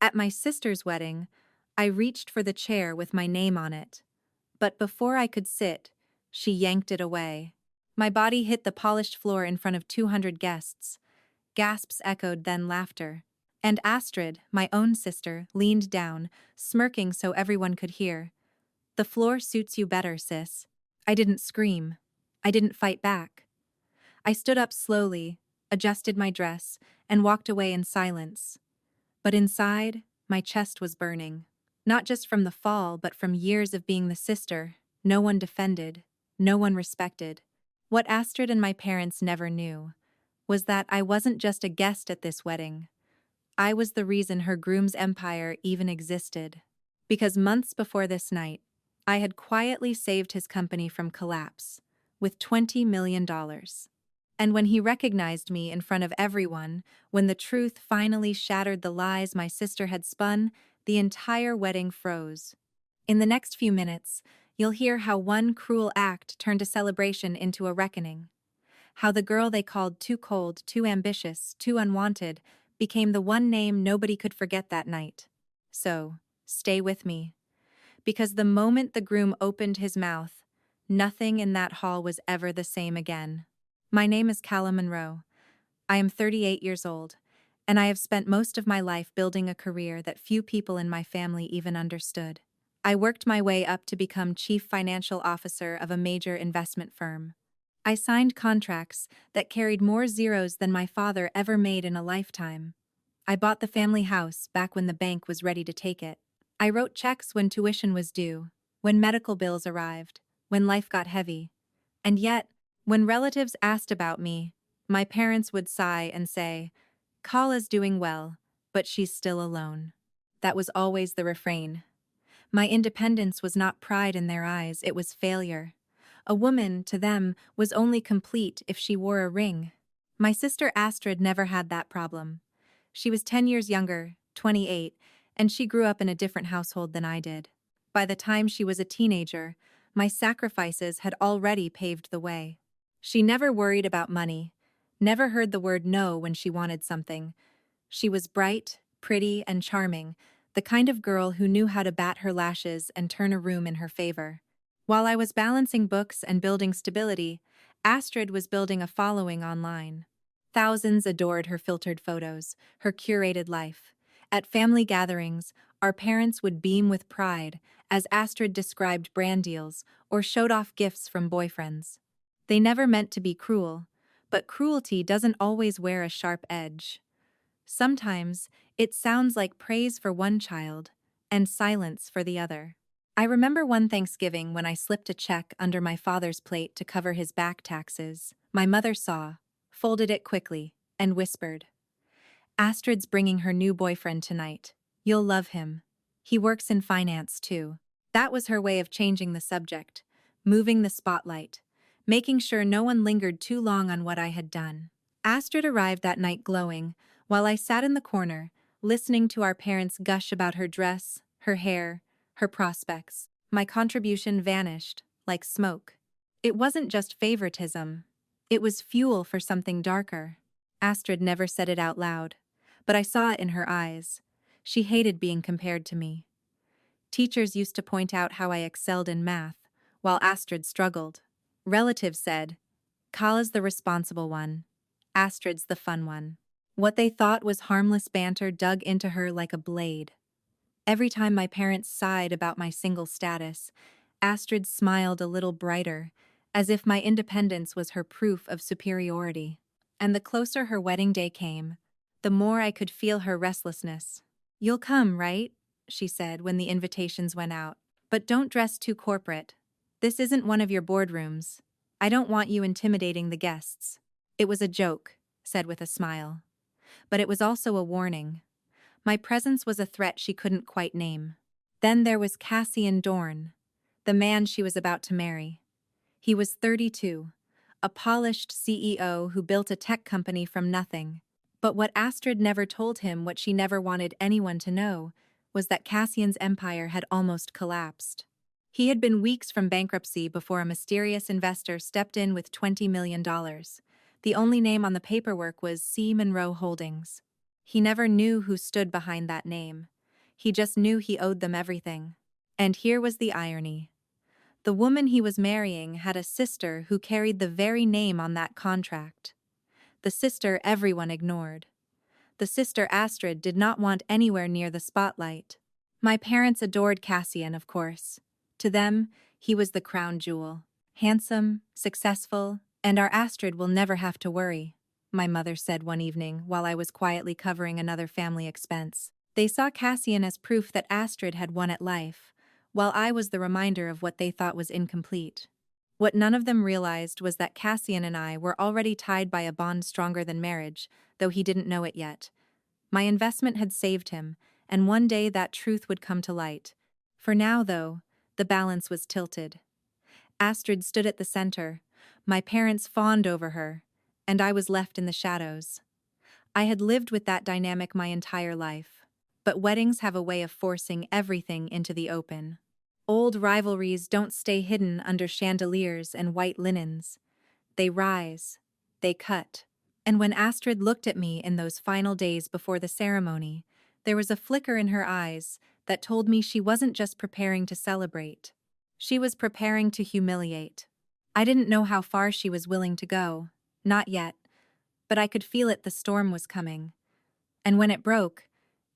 At my sister's wedding, I reached for the chair with my name on it. But before I could sit, she yanked it away. My body hit the polished floor in front of 200 guests. Gasps echoed, then laughter. And Astrid, my own sister, leaned down, smirking so everyone could hear. "The floor suits you better, sis." I didn't scream. I didn't fight back. I stood up slowly, adjusted my dress, and walked away in silence. But inside, my chest was burning. Not just from the fall, but from years of being the sister no one defended, no one respected. What Astrid and my parents never knew was that I wasn't just a guest at this wedding. I was the reason her groom's empire even existed. Because months before this night, I had quietly saved his company from collapse with $20 million. And when he recognized me in front of everyone, when the truth finally shattered the lies my sister had spun, the entire wedding froze. In the next few minutes, you'll hear how one cruel act turned a celebration into a reckoning. How the girl they called too cold, too ambitious, too unwanted became the one name nobody could forget that night. So, stay with me. Because the moment the groom opened his mouth, nothing in that hall was ever the same again. My name is Callum Monroe. I am 38 years old, and I have spent most of my life building a career that few people in my family even understood. I worked my way up to become chief financial officer of a major investment firm. I signed contracts that carried more zeros than my father ever made in a lifetime. I bought the family house back when the bank was ready to take it. I wrote checks when tuition was due, when medical bills arrived, when life got heavy. And yet, when relatives asked about me, my parents would sigh and say, "Kala's doing well, but she's still alone." That was always the refrain. My independence was not pride in their eyes, it was failure. A woman, to them, was only complete if she wore a ring. My sister Astrid never had that problem. She was 10 years younger, 28, and she grew up in a different household than I did. By the time she was a teenager, my sacrifices had already paved the way. She never worried about money, never heard the word no when she wanted something. She was bright, pretty, and charming, the kind of girl who knew how to bat her lashes and turn a room in her favor. While I was balancing books and building stability, Astrid was building a following online. Thousands adored her filtered photos, her curated life. At family gatherings, our parents would beam with pride as Astrid described brand deals or showed off gifts from boyfriends. They never meant to be cruel, but cruelty doesn't always wear a sharp edge. Sometimes, it sounds like praise for one child and silence for the other. I remember one Thanksgiving when I slipped a check under my father's plate to cover his back taxes. My mother saw, folded it quickly, and whispered, "Astrid's bringing her new boyfriend tonight. You'll love him. He works in finance, too." That was her way of changing the subject, moving the spotlight, making sure no one lingered too long on what I had done. Astrid arrived that night glowing, while I sat in the corner, listening to our parents gush about her dress, her hair, her prospects. My contribution vanished, like smoke. It wasn't just favoritism. It was fuel for something darker. Astrid never said it out loud, but I saw it in her eyes. She hated being compared to me. Teachers used to point out how I excelled in math, while Astrid struggled. Relatives said, "Kala's the responsible one. Astrid's the fun one." What they thought was harmless banter dug into her like a blade. Every time my parents sighed about my single status, Astrid smiled a little brighter, as if my independence was her proof of superiority. And the closer her wedding day came, the more I could feel her restlessness. "You'll come, right?" she said when the invitations went out. "But don't dress too corporate. This isn't one of your boardrooms. I don't want you intimidating the guests." It was a joke, said with a smile. But it was also a warning. My presence was a threat she couldn't quite name. Then there was Cassian Dorn, the man she was about to marry. He was 32, a polished CEO who built a tech company from nothing. But what Astrid never told him, what she never wanted anyone to know, was that Cassian's empire had almost collapsed. He had been weeks from bankruptcy before a mysterious investor stepped in with $20 million. The only name on the paperwork was C. Monroe Holdings. He never knew who stood behind that name. He just knew he owed them everything. And here was the irony. The woman he was marrying had a sister who carried the very name on that contract. The sister everyone ignored. The sister Astrid did not want anywhere near the spotlight. My parents adored Cassian, of course. To them, he was the crown jewel. Handsome, successful, and our Astrid will never have to worry, my mother said one evening while I was quietly covering another family expense. They saw Cassian as proof that Astrid had won at life, while I was the reminder of what they thought was incomplete. What none of them realized was that Cassian and I were already tied by a bond stronger than marriage, though he didn't know it yet. My investment had saved him, and one day that truth would come to light. For now, though, the balance was tilted. Astrid stood at the center, my parents fawned over her, and I was left in the shadows. I had lived with that dynamic my entire life. But weddings have a way of forcing everything into the open. Old rivalries don't stay hidden under chandeliers and white linens. They rise, they cut. And when Astrid looked at me in those final days before the ceremony, there was a flicker in her eyes that told me she wasn't just preparing to celebrate. She was preparing to humiliate. I didn't know how far she was willing to go, not yet, but I could feel it. The storm was coming. And when it broke,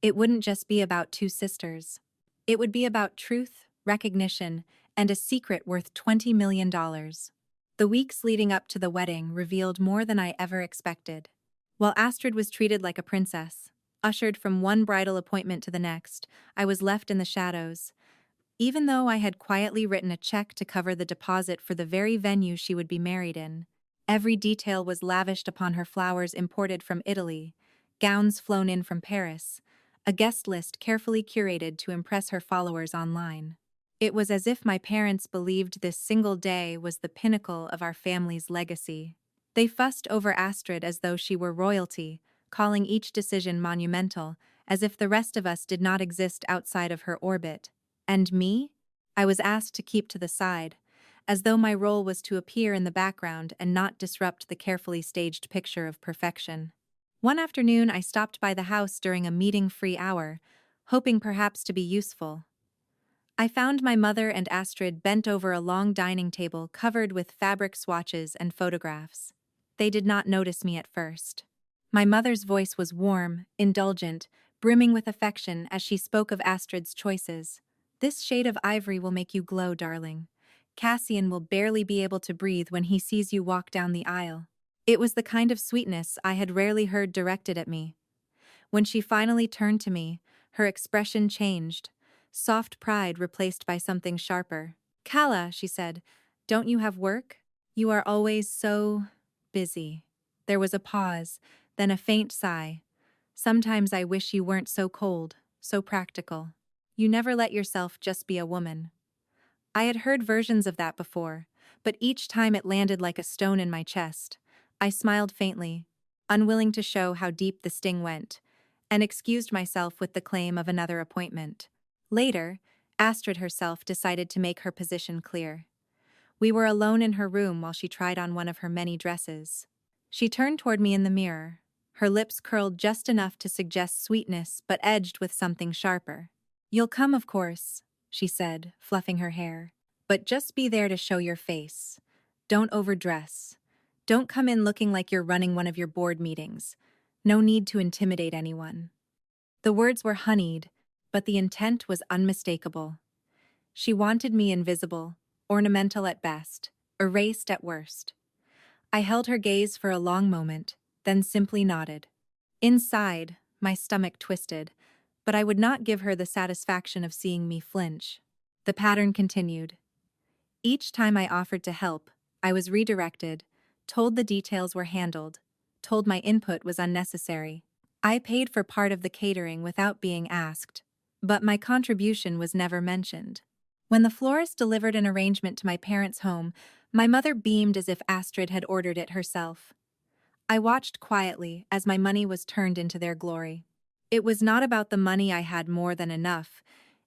it wouldn't just be about two sisters. It would be about truth, recognition, and a secret worth $20 million. The weeks leading up to the wedding revealed more than I ever expected. While Astrid was treated like a princess, ushered from one bridal appointment to the next, I was left in the shadows. Even though I had quietly written a check to cover the deposit for the very venue she would be married in, every detail was lavished upon her: flowers imported from Italy, gowns flown in from Paris, a guest list carefully curated to impress her followers online. It was as if my parents believed this single day was the pinnacle of our family's legacy. They fussed over Astrid as though she were royalty, calling each decision monumental, as if the rest of us did not exist outside of her orbit. And me? I was asked to keep to the side, as though my role was to appear in the background and not disrupt the carefully staged picture of perfection. One afternoon, I stopped by the house during a meeting-free hour, hoping perhaps to be useful. I found my mother and Astrid bent over a long dining table covered with fabric swatches and photographs. They did not notice me at first. My mother's voice was warm, indulgent, brimming with affection as she spoke of Astrid's choices. "This shade of ivory will make you glow, darling. Cassian will barely be able to breathe when he sees you walk down the aisle." It was the kind of sweetness I had rarely heard directed at me. When she finally turned to me, her expression changed, soft pride replaced by something sharper. "Kala," she said, "don't you have work? You are always so busy." There was a pause, then a faint sigh. "Sometimes I wish you weren't so cold, so practical. You never let yourself just be a woman." I had heard versions of that before, but each time it landed like a stone in my chest. I smiled faintly, unwilling to show how deep the sting went, and excused myself with the claim of another appointment. Later, Astrid herself decided to make her position clear. We were alone in her room while she tried on one of her many dresses. She turned toward me in the mirror, her lips curled just enough to suggest sweetness but edged with something sharper. "You'll come, of course," she said, fluffing her hair. "But just be there to show your face. Don't overdress. Don't come in looking like you're running one of your board meetings. No need to intimidate anyone." The words were honeyed, but the intent was unmistakable. She wanted me invisible, ornamental at best, erased at worst. I held her gaze for a long moment, then simply nodded. Inside, my stomach twisted, but I would not give her the satisfaction of seeing me flinch. The pattern continued. Each time I offered to help, I was redirected, told the details were handled, told my input was unnecessary. I paid for part of the catering without being asked, but my contribution was never mentioned. When the florist delivered an arrangement to my parents' home, my mother beamed as if Astrid had ordered it herself. I watched quietly as my money was turned into their glory. It was not about the money. I had more than enough.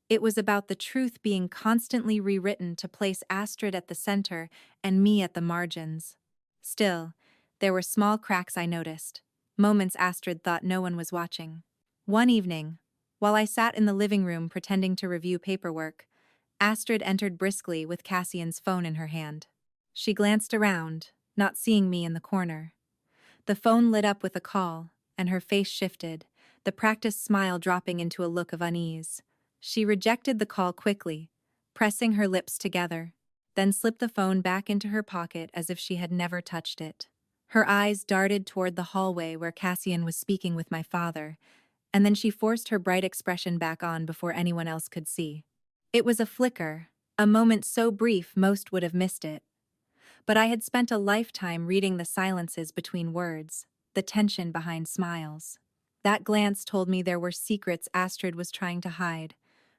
It was about the truth being constantly rewritten to place Astrid at the center and me at the margins. Still, there were small cracks I noticed. moments Astrid thought no one was watching. One evening, while I sat in the living room pretending to review paperwork, Astrid entered briskly with Cassian's phone in her hand. She glanced around, not seeing me in the corner. The phone lit up with a call, and her face shifted, the practiced smile dropping into a look of unease. She rejected the call quickly, pressing her lips together, then slipped the phone back into her pocket as if she had never touched it. Her eyes darted toward the hallway where Cassian was speaking with my father, and then she forced her bright expression back on before anyone else could see. It was a flicker, a moment so brief most would have missed it. But I had spent a lifetime reading the silences between words, the tension behind smiles. That glance told me there were secrets Astrid was trying to hide,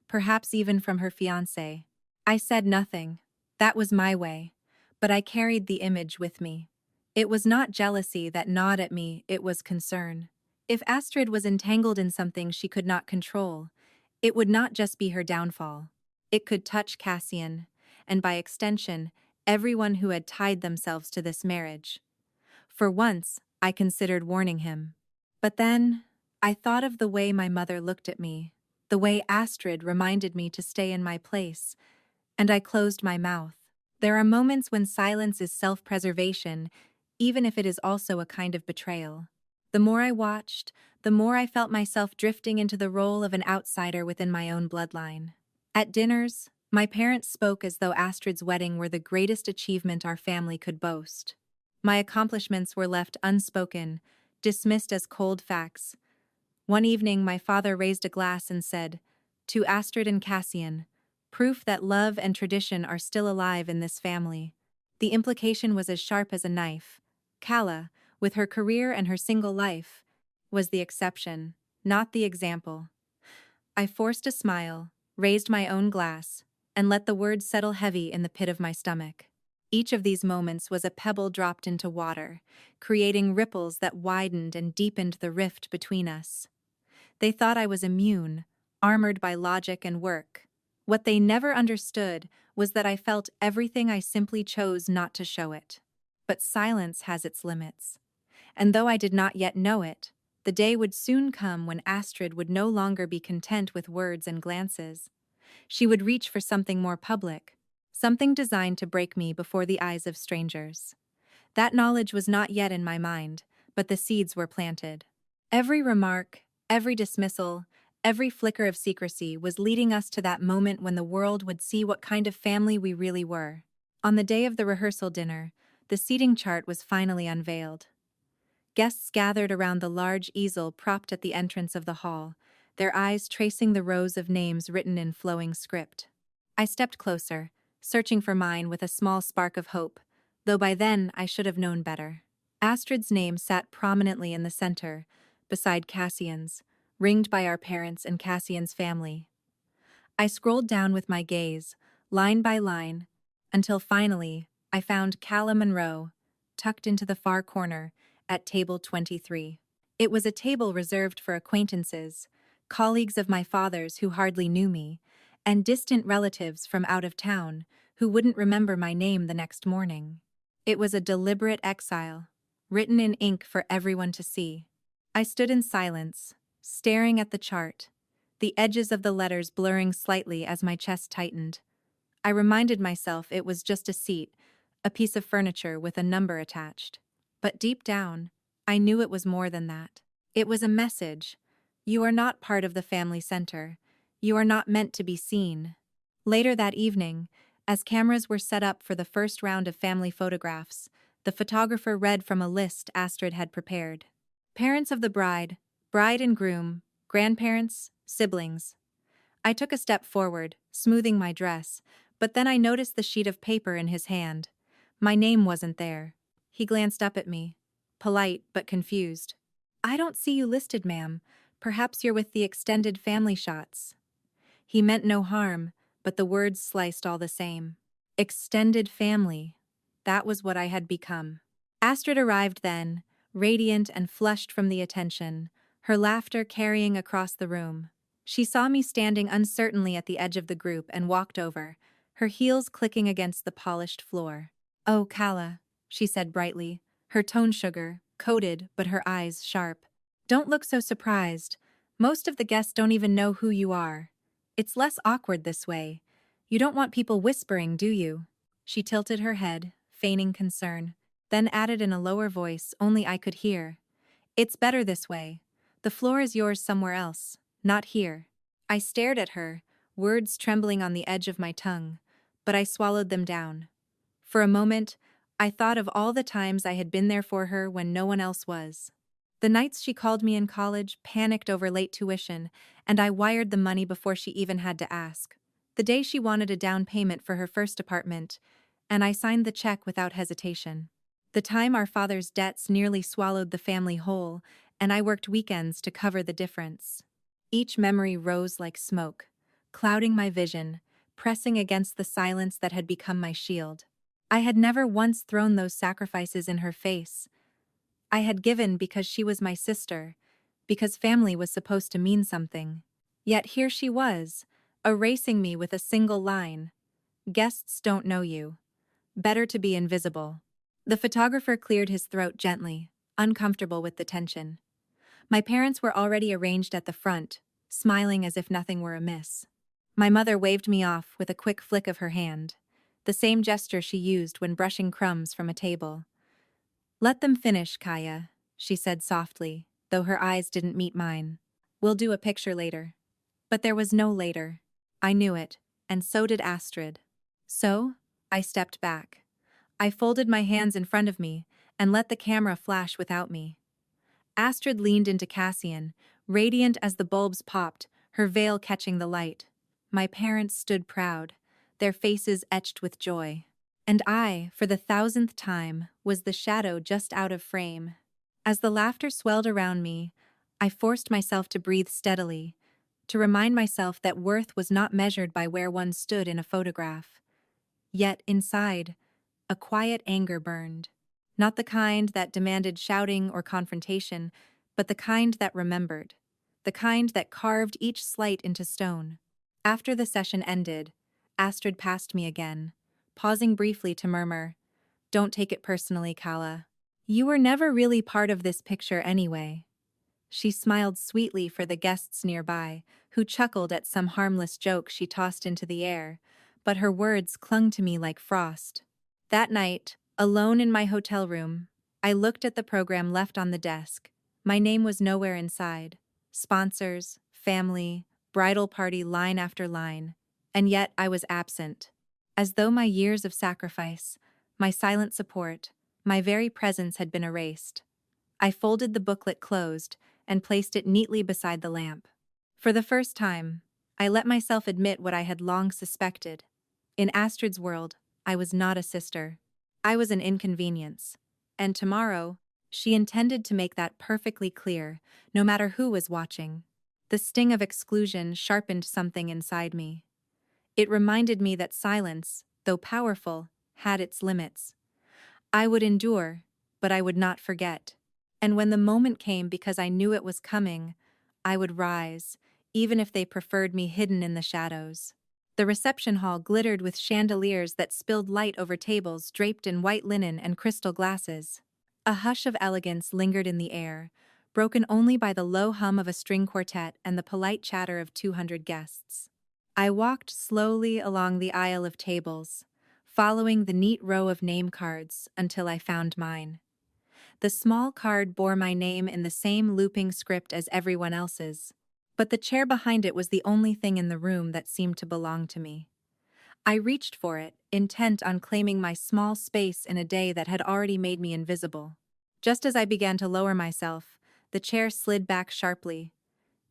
perhaps even from her fiancé. I said nothing. That was my way. But I carried the image with me. It was not jealousy that gnawed at me, it was concern. If Astrid was entangled in something she could not control, it would not just be her downfall. It could touch Cassian, and by extension, everyone who had tied themselves to this marriage. For once, I considered warning him. But then, I thought of the way my mother looked at me, the way Astrid reminded me to stay in my place, and I closed my mouth. There are moments when silence is self-preservation, even if it is also a kind of betrayal. The more I watched, the more I felt myself drifting into the role of an outsider within my own bloodline. At dinners, my parents spoke as though Astrid's wedding were the greatest achievement our family could boast. My accomplishments were left unspoken, dismissed as cold facts. One evening, my father raised a glass and said, "To Astrid and Cassian, proof that love and tradition are still alive in this family." The implication was as sharp as a knife. Calla, with her career and her single life, was the exception, not the example. I forced a smile, raised my own glass, and let the words settle heavy in the pit of my stomach. Each of these moments was a pebble dropped into water, creating ripples that widened and deepened the rift between us. They thought I was immune, armored by logic and work. What they never understood was that I felt everything, I simply chose not to show it. But silence has its limits. And though I did not yet know it, the day would soon come when Astrid would no longer be content with words and glances. She would reach for something more public, something designed to break me before the eyes of strangers. That knowledge was not yet in my mind, but the seeds were planted. Every remark, every dismissal, every flicker of secrecy was leading us to that moment when the world would see what kind of family we really were. On the day of the rehearsal dinner, the seating chart was finally unveiled. Guests gathered around the large easel propped at the entrance of the hall, their eyes tracing the rows of names written in flowing script. I stepped closer, searching for mine with a small spark of hope, though by then I should have known better. Astrid's name sat prominently in the center, beside Cassian's, ringed by our parents and Cassian's family. I scrolled down with my gaze, line by line, until finally I found Calla Monroe, tucked into the far corner, at table 23. It was a table reserved for acquaintances, colleagues of my father's who hardly knew me, and distant relatives from out of town who wouldn't remember my name the next morning. It was a deliberate exile, written in ink for everyone to see. I stood in silence, staring at the chart, the edges of the letters blurring slightly as my chest tightened. I reminded myself it was just a seat, a piece of furniture with a number attached. But deep down, I knew it was more than that. It was a message. You are not part of the family center. You are not meant to be seen. Later that evening, as cameras were set up for the first round of family photographs, the photographer read from a list Astrid had prepared. Parents of the bride and groom, grandparents, siblings. I took a step forward, smoothing my dress, but then I noticed the sheet of paper in his hand. My name wasn't there. He glanced up at me, polite but confused. "I don't see you listed, ma'am. Perhaps you're with the extended family shots." He meant no harm, but the words sliced all the same. Extended family. That was what I had become. Astrid arrived then, radiant and flushed from the attention, her laughter carrying across the room. She saw me standing uncertainly at the edge of the group and walked over, her heels clicking against the polished floor. "Oh, Calla," she said brightly, her tone sugar, coated but her eyes sharp. Don't look so surprised. Most of the guests don't even know who you are. It's less awkward this way. You don't want people whispering, do you? She tilted her head, feigning concern, then added in a lower voice only I could hear. It's better this way. The floor is yours somewhere else, not here. I stared at her, words trembling on the edge of my tongue, but I swallowed them down. For a moment, I thought of all the times I had been there for her when no one else was. The nights she called me in college, panicked over late tuition, and I wired the money before she even had to ask. The day she wanted a down payment for her first apartment, and I signed the check without hesitation. The time our father's debts nearly swallowed the family whole, and I worked weekends to cover the difference. Each memory rose like smoke, clouding my vision, pressing against the silence that had become my shield. I had never once thrown those sacrifices in her face. I had given because she was my sister, because family was supposed to mean something. Yet here she was, erasing me with a single line. Guests don't know you. Better to be invisible. The photographer cleared his throat gently, uncomfortable with the tension. My parents were already arranged at the front, smiling as if nothing were amiss. My mother waved me off with a quick flick of her hand, the same gesture she used when brushing crumbs from a table. Let them finish, Kaya, she said softly, though her eyes didn't meet mine. We'll do a picture later. But there was no later. I knew it, and so did Astrid. So, I stepped back. I folded my hands in front of me and let the camera flash without me. Astrid leaned into Cassian, radiant as the bulbs popped, her veil catching the light. My parents stood proud, their faces etched with joy. And I, for the 1000th time, was the shadow just out of frame. As the laughter swelled around me, I forced myself to breathe steadily, to remind myself that worth was not measured by where one stood in a photograph. Yet inside, a quiet anger burned. Not the kind that demanded shouting or confrontation, but the kind that remembered. The kind that carved each slight into stone. After the session ended, Astrid passed me again, pausing briefly to murmur, "Don't take it personally, Kala. You were never really part of this picture anyway." She smiled sweetly for the guests nearby, who chuckled at some harmless joke she tossed into the air, but her words clung to me like frost. That night, alone in my hotel room, I looked at the program left on the desk. My name was nowhere inside. Sponsors, family, bridal party line after line, and yet I was absent. As though my years of sacrifice, my silent support, my very presence had been erased. I folded the booklet closed and placed it neatly beside the lamp. For the first time, I let myself admit what I had long suspected. In Astrid's world, I was not a sister. I was an inconvenience. And tomorrow, she intended to make that perfectly clear, no matter who was watching. The sting of exclusion sharpened something inside me. It reminded me that silence, though powerful, had its limits. I would endure, but I would not forget. And when the moment came because I knew it was coming, I would rise, even if they preferred me hidden in the shadows. The reception hall glittered with chandeliers that spilled light over tables draped in white linen and crystal glasses. A hush of elegance lingered in the air, broken only by the low hum of a string quartet and the polite chatter of 200 guests. I walked slowly along the aisle of tables, following the neat row of name cards until I found mine. The small card bore my name in the same looping script as everyone else's, but the chair behind it was the only thing in the room that seemed to belong to me. I reached for it, intent on claiming my small space in a day that had already made me invisible. Just as I began to lower myself, the chair slid back sharply.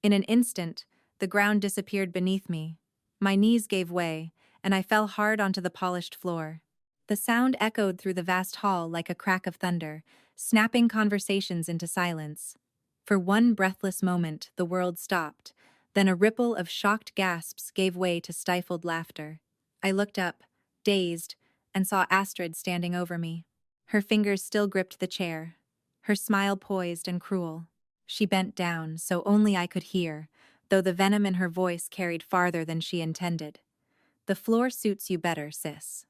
In an instant, the ground disappeared beneath me. My knees gave way, and I fell hard onto the polished floor. The sound echoed through the vast hall like a crack of thunder, snapping conversations into silence. For one breathless moment, the world stopped, then a ripple of shocked gasps gave way to stifled laughter. I looked up, dazed, and saw Astrid standing over me. Her fingers still gripped the chair, her smile poised and cruel. She bent down so only I could hear, though the venom in her voice carried farther than she intended. "The floor suits you better, sis."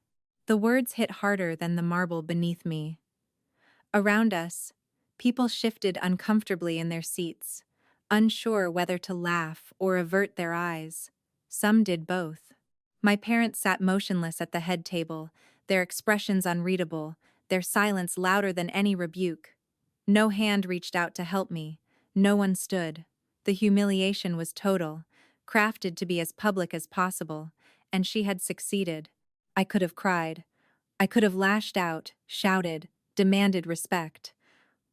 The words hit harder than the marble beneath me. Around us, People shifted uncomfortably in their seats, unsure whether to laugh or avert their eyes. Some did both. My parents sat motionless at the head table, their expressions unreadable, their silence louder than any rebuke. No hand reached out to help me. No one stood. The humiliation was total, crafted to be as public as possible, and she had succeeded. I could have cried. I could have lashed out, shouted, demanded respect.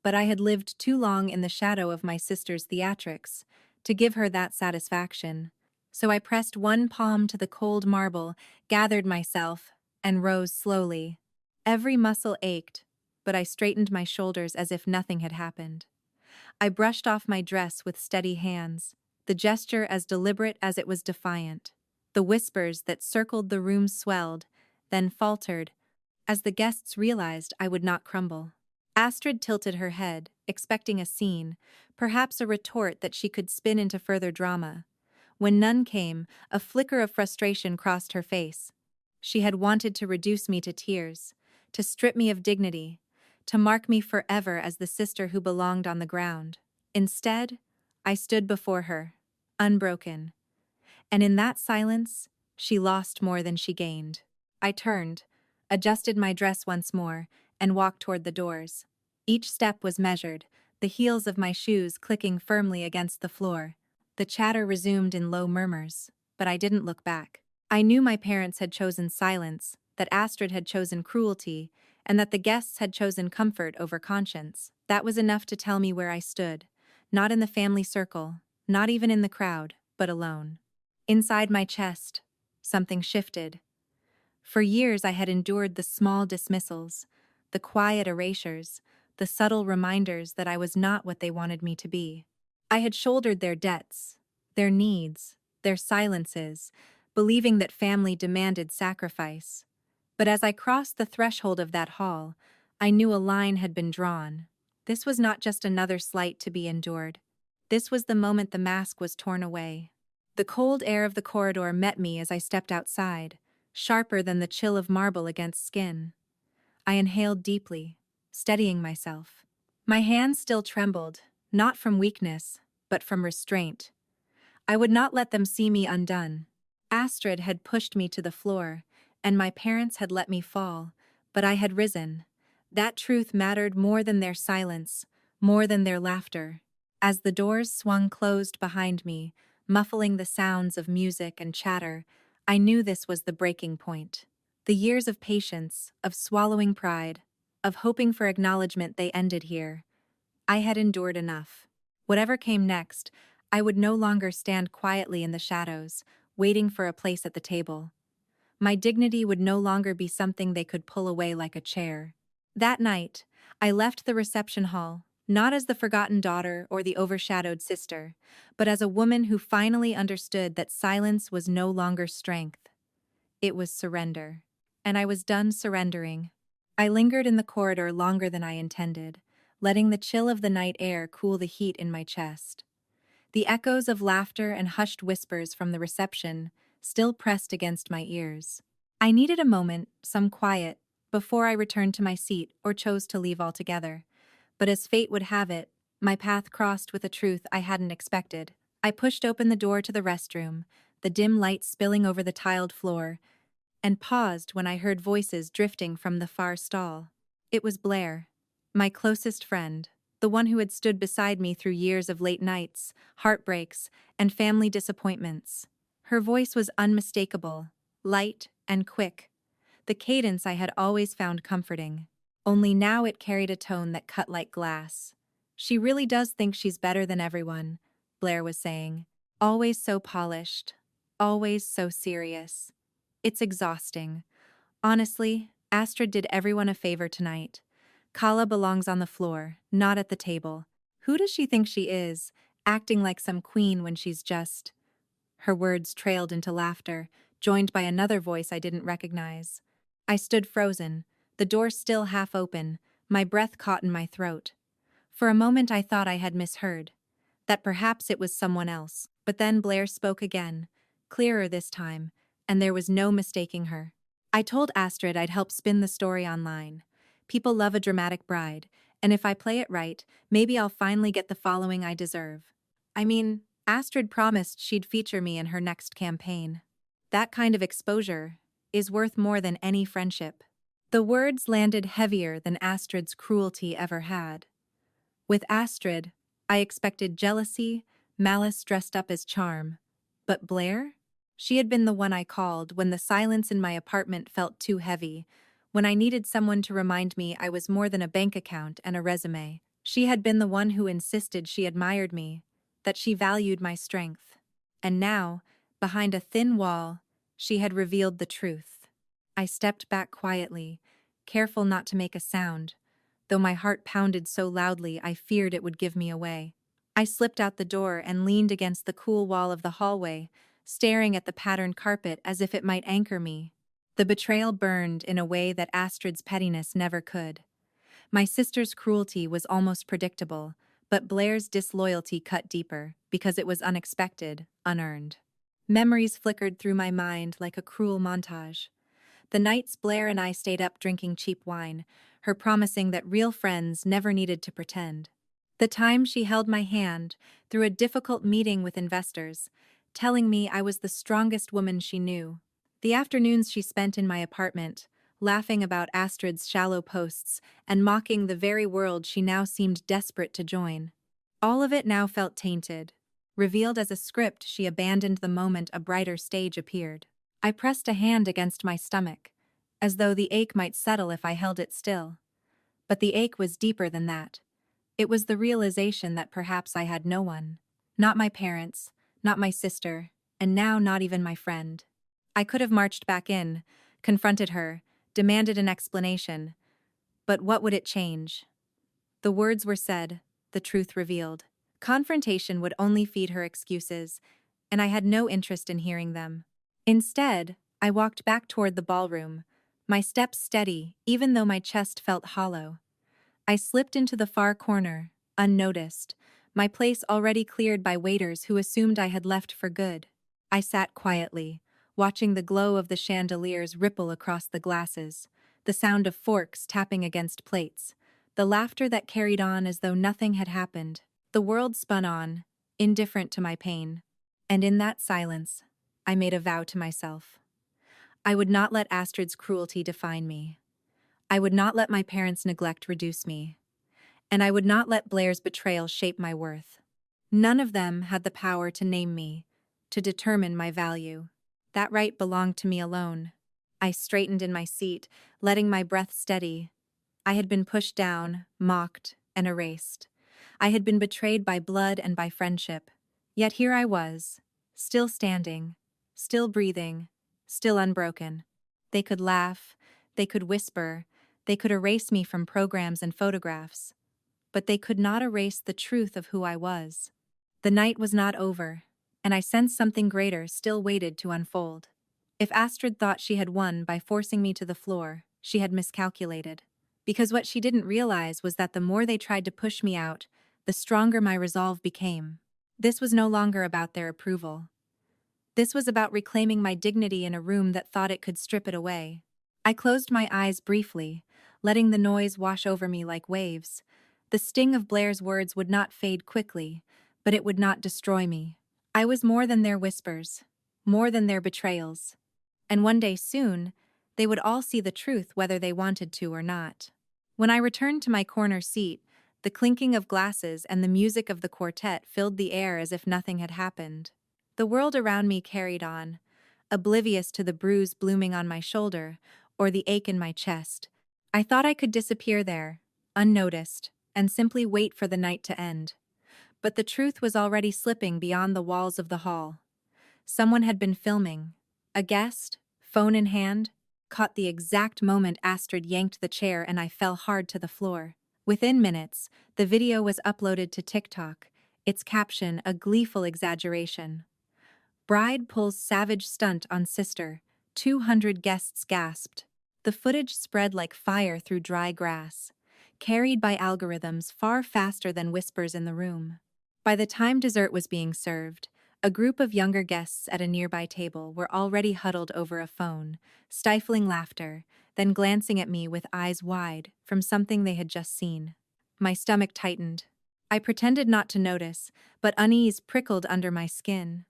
But I had lived too long in the shadow of my sister's theatrics to give her that satisfaction. So I pressed one palm to the cold marble, gathered myself, and rose slowly. Every muscle ached, but I straightened my shoulders as if nothing had happened. I brushed off my dress with steady hands, the gesture as deliberate as it was defiant. The whispers that circled the room swelled, then faltered, as the guests realized I would not crumble. Astrid tilted her head, expecting a scene, perhaps a retort that she could spin into further drama. When none came, a flicker of frustration crossed her face. She had wanted to reduce me to tears, to strip me of dignity, to mark me forever as the sister who belonged on the ground. Instead, I stood before her, unbroken. And in that silence, she lost more than she gained. I turned, adjusted my dress once more, and walked toward the doors. Each step was measured, the heels of my shoes clicking firmly against the floor. The chatter resumed in low murmurs, but I didn't look back. I knew my parents had chosen silence, that Astrid had chosen cruelty, and that the guests had chosen comfort over conscience. That was enough to tell me where I stood, not in the family circle, not even in the crowd, but alone. Inside my chest, something shifted. For years I had endured the small dismissals, the quiet erasures, the subtle reminders that I was not what they wanted me to be. I had shouldered their debts, their needs, their silences, believing that family demanded sacrifice. But as I crossed the threshold of that hall, I knew a line had been drawn. This was not just another slight to be endured. This was the moment the mask was torn away. The cold air of the corridor met me as I stepped outside, sharper than the chill of marble against skin. I inhaled deeply, steadying myself. My hands still trembled, not from weakness, but from restraint. I would not let them see me undone. Astrid had pushed me to the floor, and my parents had let me fall, but I had risen. That truth mattered more than their silence, more than their laughter. As the doors swung closed behind me, muffling the sounds of music and chatter, I knew this was the breaking point. The years of patience, of swallowing pride, of hoping for acknowledgement, they ended here. I had endured enough. Whatever came next, I would no longer stand quietly in the shadows, waiting for a place at the table. My dignity would no longer be something they could pull away like a chair. That night, I left the reception hall, not as the forgotten daughter or the overshadowed sister, but as a woman who finally understood that silence was no longer strength. It was surrender. And I was done surrendering. I lingered in the corridor longer than I intended, letting the chill of the night air cool the heat in my chest. The echoes of laughter and hushed whispers from the reception still pressed against my ears. I needed a moment, some quiet, before I returned to my seat or chose to leave altogether. But as fate would have it, my path crossed with a truth I hadn't expected. I pushed open the door to the restroom, the dim light spilling over the tiled floor, and paused when I heard voices drifting from the far stall. It was Blair, my closest friend, the one who had stood beside me through years of late nights, heartbreaks, and family disappointments. Her voice was unmistakable, light and quick, the cadence I had always found comforting. Only now it carried a tone that cut like glass. "She really does think she's better than everyone," Blair was saying. "Always so polished, always so serious. It's exhausting. Honestly, Astrid did everyone a favor tonight. Kala belongs on the floor, not at the table. Who does she think she is, acting like some queen when she's just—" Her words trailed into laughter, joined by another voice I didn't recognize. I stood frozen, the door still half open, my breath caught in my throat. For a moment I thought I had misheard, that perhaps it was someone else. But then Blair spoke again, clearer this time, and there was no mistaking her. "I told Astrid I'd help spin the story online. People love a dramatic bride, And if I play it right, maybe I'll finally get the following I deserve. I mean, Astrid promised she'd feature me in her next campaign. That kind of exposure is worth more than any friendship. The words landed heavier than Astrid's cruelty ever had. With Astrid, I expected jealousy, malice dressed up as charm. But Blair? She had been the one I called when the silence in my apartment felt too heavy, when I needed someone to remind me I was more than a bank account and a resume. She had been the one who insisted she admired me, that she valued my strength. And now, behind a thin wall, she had revealed the truth. I stepped back quietly, careful not to make a sound, though my heart pounded so loudly I feared it would give me away. I slipped out the door and leaned against the cool wall of the hallway, staring at the patterned carpet as if it might anchor me. The betrayal burned in a way that Astrid's pettiness never could. My sister's cruelty was almost predictable, but Blair's disloyalty cut deeper, because it was unexpected, unearned. Memories flickered through my mind like a cruel montage. The nights Blair and I stayed up drinking cheap wine, her promising that real friends never needed to pretend. The time she held my hand through a difficult meeting with investors, telling me I was the strongest woman she knew. The afternoons she spent in my apartment, laughing about Astrid's shallow posts and mocking the very world she now seemed desperate to join. All of it now felt tainted, revealed as a script she abandoned the moment a brighter stage appeared. I pressed a hand against my stomach, as though the ache might settle if I held it still. But the ache was deeper than that. It was the realization that perhaps I had no one. Not my parents, not my sister, and now not even my friend. I could have marched back in, confronted her, demanded an explanation. But what would it change? The words were said, the truth revealed. Confrontation would only feed her excuses, and I had no interest in hearing them. Instead, I walked back toward the ballroom, my steps steady even though my chest felt hollow. I slipped into the far corner, unnoticed, my place already cleared by waiters who assumed I had left for good. I sat quietly, watching the glow of the chandeliers ripple across the glasses, the sound of forks tapping against plates, the laughter that carried on as though nothing had happened. The world spun on, indifferent to my pain. And in that silence, I made a vow to myself. I would not let Astrid's cruelty define me. I would not let my parents' neglect reduce me. And I would not let Blair's betrayal shape my worth. None of them had the power to name me, to determine my value. That right belonged to me alone. I straightened in my seat, letting my breath steady. I had been pushed down, mocked, and erased. I had been betrayed by blood and by friendship. Yet here I was, still standing, still breathing, still unbroken. They could laugh, they could whisper, they could erase me from programs and photographs. But they could not erase the truth of who I was. The night was not over, and I sensed something greater still waited to unfold. If Astrid thought she had won by forcing me to the floor, she had miscalculated. Because what she didn't realize was that the more they tried to push me out, the stronger my resolve became. This was no longer about their approval. This was about reclaiming my dignity in a room that thought it could strip it away. I closed my eyes briefly, letting the noise wash over me like waves. The sting of Blair's words would not fade quickly, but it would not destroy me. I was more than their whispers, more than their betrayals. And one day soon, they would all see the truth whether they wanted to or not. When I returned to my corner seat, the clinking of glasses and the music of the quartet filled the air as if nothing had happened. The world around me carried on, oblivious to the bruise blooming on my shoulder or the ache in my chest. I thought I could disappear there, unnoticed, and simply wait for the night to end. But the truth was already slipping beyond the walls of the hall. Someone had been filming. A guest, phone in hand, caught the exact moment Astrid yanked the chair and I fell hard to the floor. Within minutes, the video was uploaded to TikTok, its caption a gleeful exaggeration. Bride pulls savage stunt on sister, 200 guests gasped. The footage spread like fire through dry grass, carried by algorithms far faster than whispers in the room. By the time dessert was being served, a group of younger guests at a nearby table were already huddled over a phone, stifling laughter, then glancing at me with eyes wide from something they had just seen. My stomach tightened. I pretended not to notice, but unease prickled under my skin.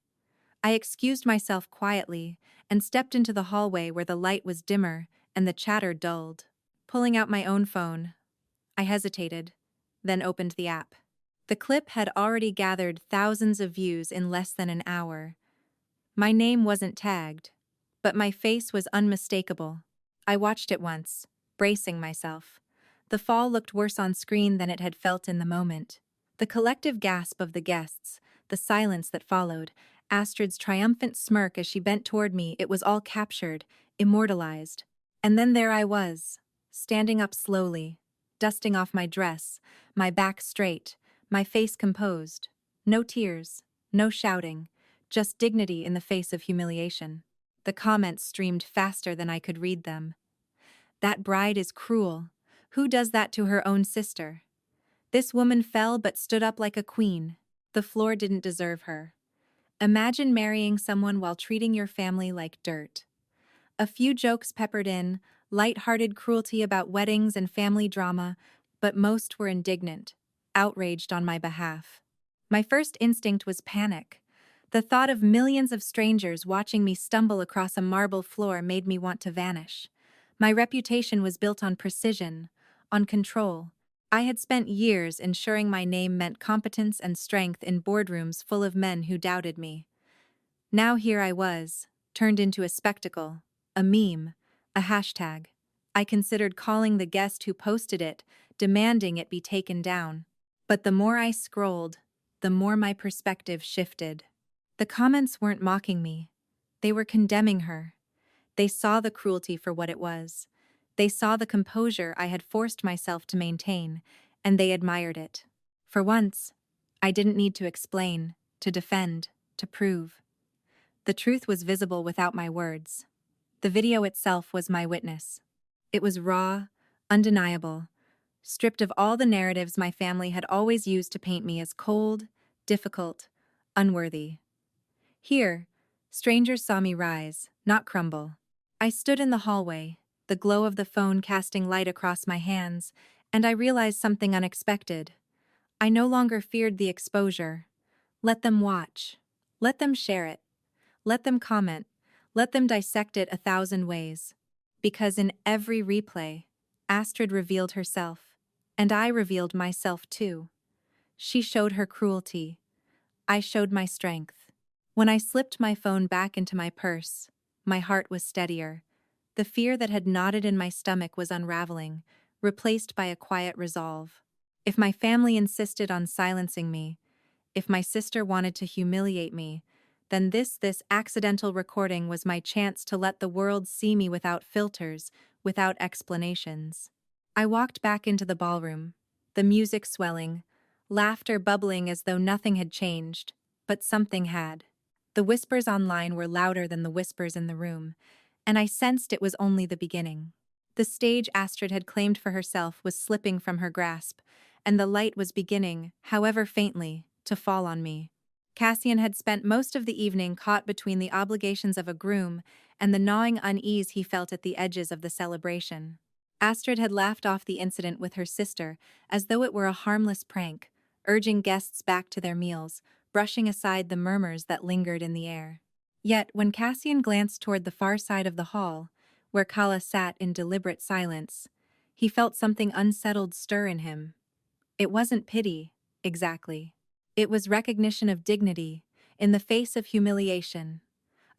I excused myself quietly and stepped into the hallway where the light was dimmer and the chatter dulled. Pulling out my own phone, I hesitated, then opened the app. The clip had already gathered thousands of views in less than an hour. My name wasn't tagged, but my face was unmistakable. I watched it once, bracing myself. The fall looked worse on screen than it had felt in the moment. The collective gasp of the guests, the silence that followed, Astrid's triumphant smirk as she bent toward me, it was all captured, immortalized. And then there I was, standing up slowly, dusting off my dress, my back straight, my face composed. No tears, no shouting, just dignity in the face of humiliation. The comments streamed faster than I could read them. That bride is cruel. Who does that to her own sister? This woman fell but stood up like a queen. The floor didn't deserve her. Imagine marrying someone while treating your family like dirt. A few jokes peppered in, light-hearted cruelty about weddings and family drama, but most were indignant, outraged on my behalf. My first instinct was panic. The thought of millions of strangers watching me stumble across a marble floor made me want to vanish. My reputation was built on precision, on control. I had spent years ensuring my name meant competence and strength in boardrooms full of men who doubted me. Now here I was, turned into a spectacle, a meme, a hashtag. I considered calling the guest who posted it, demanding it be taken down. But the more I scrolled, the more my perspective shifted. The comments weren't mocking me. They were condemning her. They saw the cruelty for what it was. They saw the composure I had forced myself to maintain, and they admired it. For once, I didn't need to explain, to defend, to prove. The truth was visible without my words. The video itself was my witness. It was raw, undeniable, stripped of all the narratives my family had always used to paint me as cold, difficult, unworthy. Here, strangers saw me rise, not crumble. I stood in the hallway, the glow of the phone casting light across my hands, and I realized something unexpected. I no longer feared the exposure. Let them watch. Let them share it. Let them comment. Let them dissect it 1,000 ways. Because in every replay, Astrid revealed herself, and I revealed myself too. She showed her cruelty. I showed my strength. When I slipped my phone back into my purse, my heart was steadier. The fear that had knotted in my stomach was unraveling, replaced by a quiet resolve. If my family insisted on silencing me, if my sister wanted to humiliate me, then this accidental recording was my chance to let the world see me without filters, without explanations. I walked back into the ballroom, the music swelling, laughter bubbling as though nothing had changed, but something had. The whispers online were louder than the whispers in the room, and I sensed it was only the beginning. The stage Astrid had claimed for herself was slipping from her grasp, and the light was beginning, however faintly, to fall on me. Cassian had spent most of the evening caught between the obligations of a groom and the gnawing unease he felt at the edges of the celebration. Astrid had laughed off the incident with her sister as though it were a harmless prank, urging guests back to their meals, brushing aside the murmurs that lingered in the air. Yet, when Cassian glanced toward the far side of the hall, where Kala sat in deliberate silence, he felt something unsettled stir in him. It wasn't pity, exactly. It was recognition of dignity, in the face of humiliation.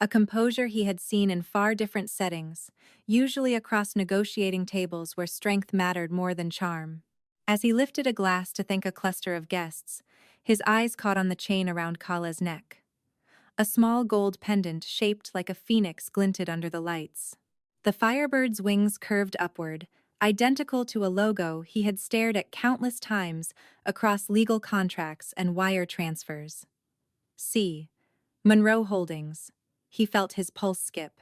A composure he had seen in far different settings, usually across negotiating tables where strength mattered more than charm. As he lifted a glass to thank a cluster of guests, his eyes caught on the chain around Kala's neck. A small gold pendant shaped like a phoenix glinted under the lights. The firebird's wings curved upward, identical to a logo he had stared at countless times across legal contracts and wire transfers. C. Monroe Holdings. He felt his pulse skip.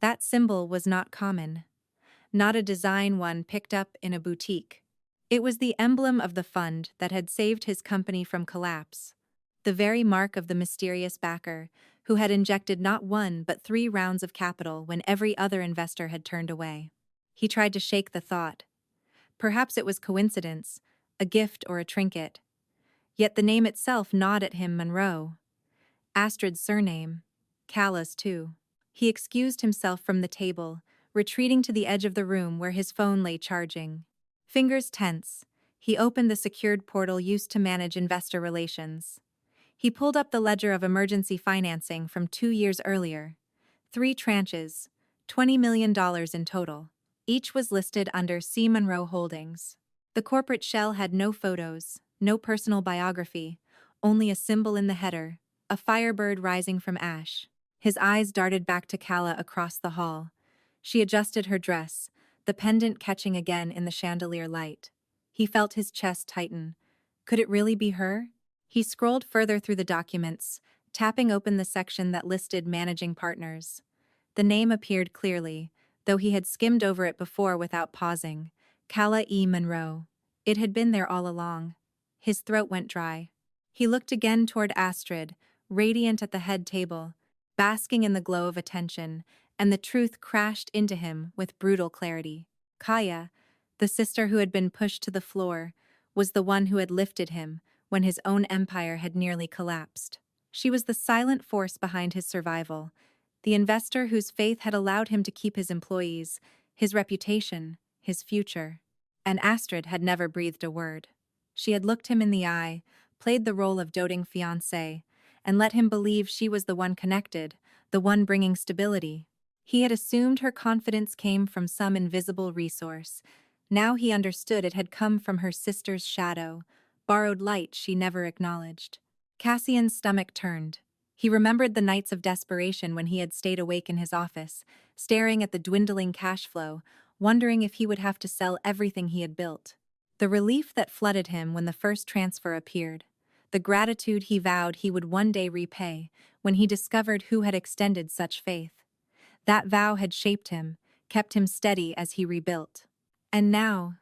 That symbol was not common. Not a design one picked up in a boutique. It was the emblem of the fund that had saved his company from collapse. The very mark of the mysterious backer, who had injected not 1 but 3 rounds of capital when every other investor had turned away. He tried to shake the thought. Perhaps it was coincidence, a gift or a trinket. Yet the name itself gnawed at him. Monroe. Astrid's surname. Calla's too. He excused himself from the table, retreating to the edge of the room where his phone lay charging. Fingers tense, he opened the secured portal used to manage investor relations. He pulled up the ledger of emergency financing from 2 years earlier. 3 tranches, $20 million in total. Each was listed under C. Monroe Holdings. The corporate shell had no photos, no personal biography, only a symbol in the header, a firebird rising from ash. His eyes darted back to Calla across the hall. She adjusted her dress, the pendant catching again in the chandelier light. He felt his chest tighten. Could it really be her? He scrolled further through the documents, tapping open the section that listed managing partners. The name appeared clearly, though he had skimmed over it before without pausing. Calla E. Monroe. It had been there all along. His throat went dry. He looked again toward Astrid, radiant at the head table, basking in the glow of attention, and the truth crashed into him with brutal clarity. Kaya, the sister who had been pushed to the floor, was the one who had lifted him when his own empire had nearly collapsed. She was the silent force behind his survival, the investor whose faith had allowed him to keep his employees, his reputation, his future. And Astrid had never breathed a word. She had looked him in the eye, played the role of doting fiancé, and let him believe she was the one connected, the one bringing stability. He had assumed her confidence came from some invisible resource. Now he understood it had come from her sister's shadow, borrowed light she never acknowledged. Cassian's stomach turned. He remembered the nights of desperation when he had stayed awake in his office, staring at the dwindling cash flow, wondering if he would have to sell everything he had built. The relief that flooded him when the first transfer appeared, the gratitude he vowed he would one day repay when he discovered who had extended such faith. That vow had shaped him, kept him steady as he rebuilt. And now,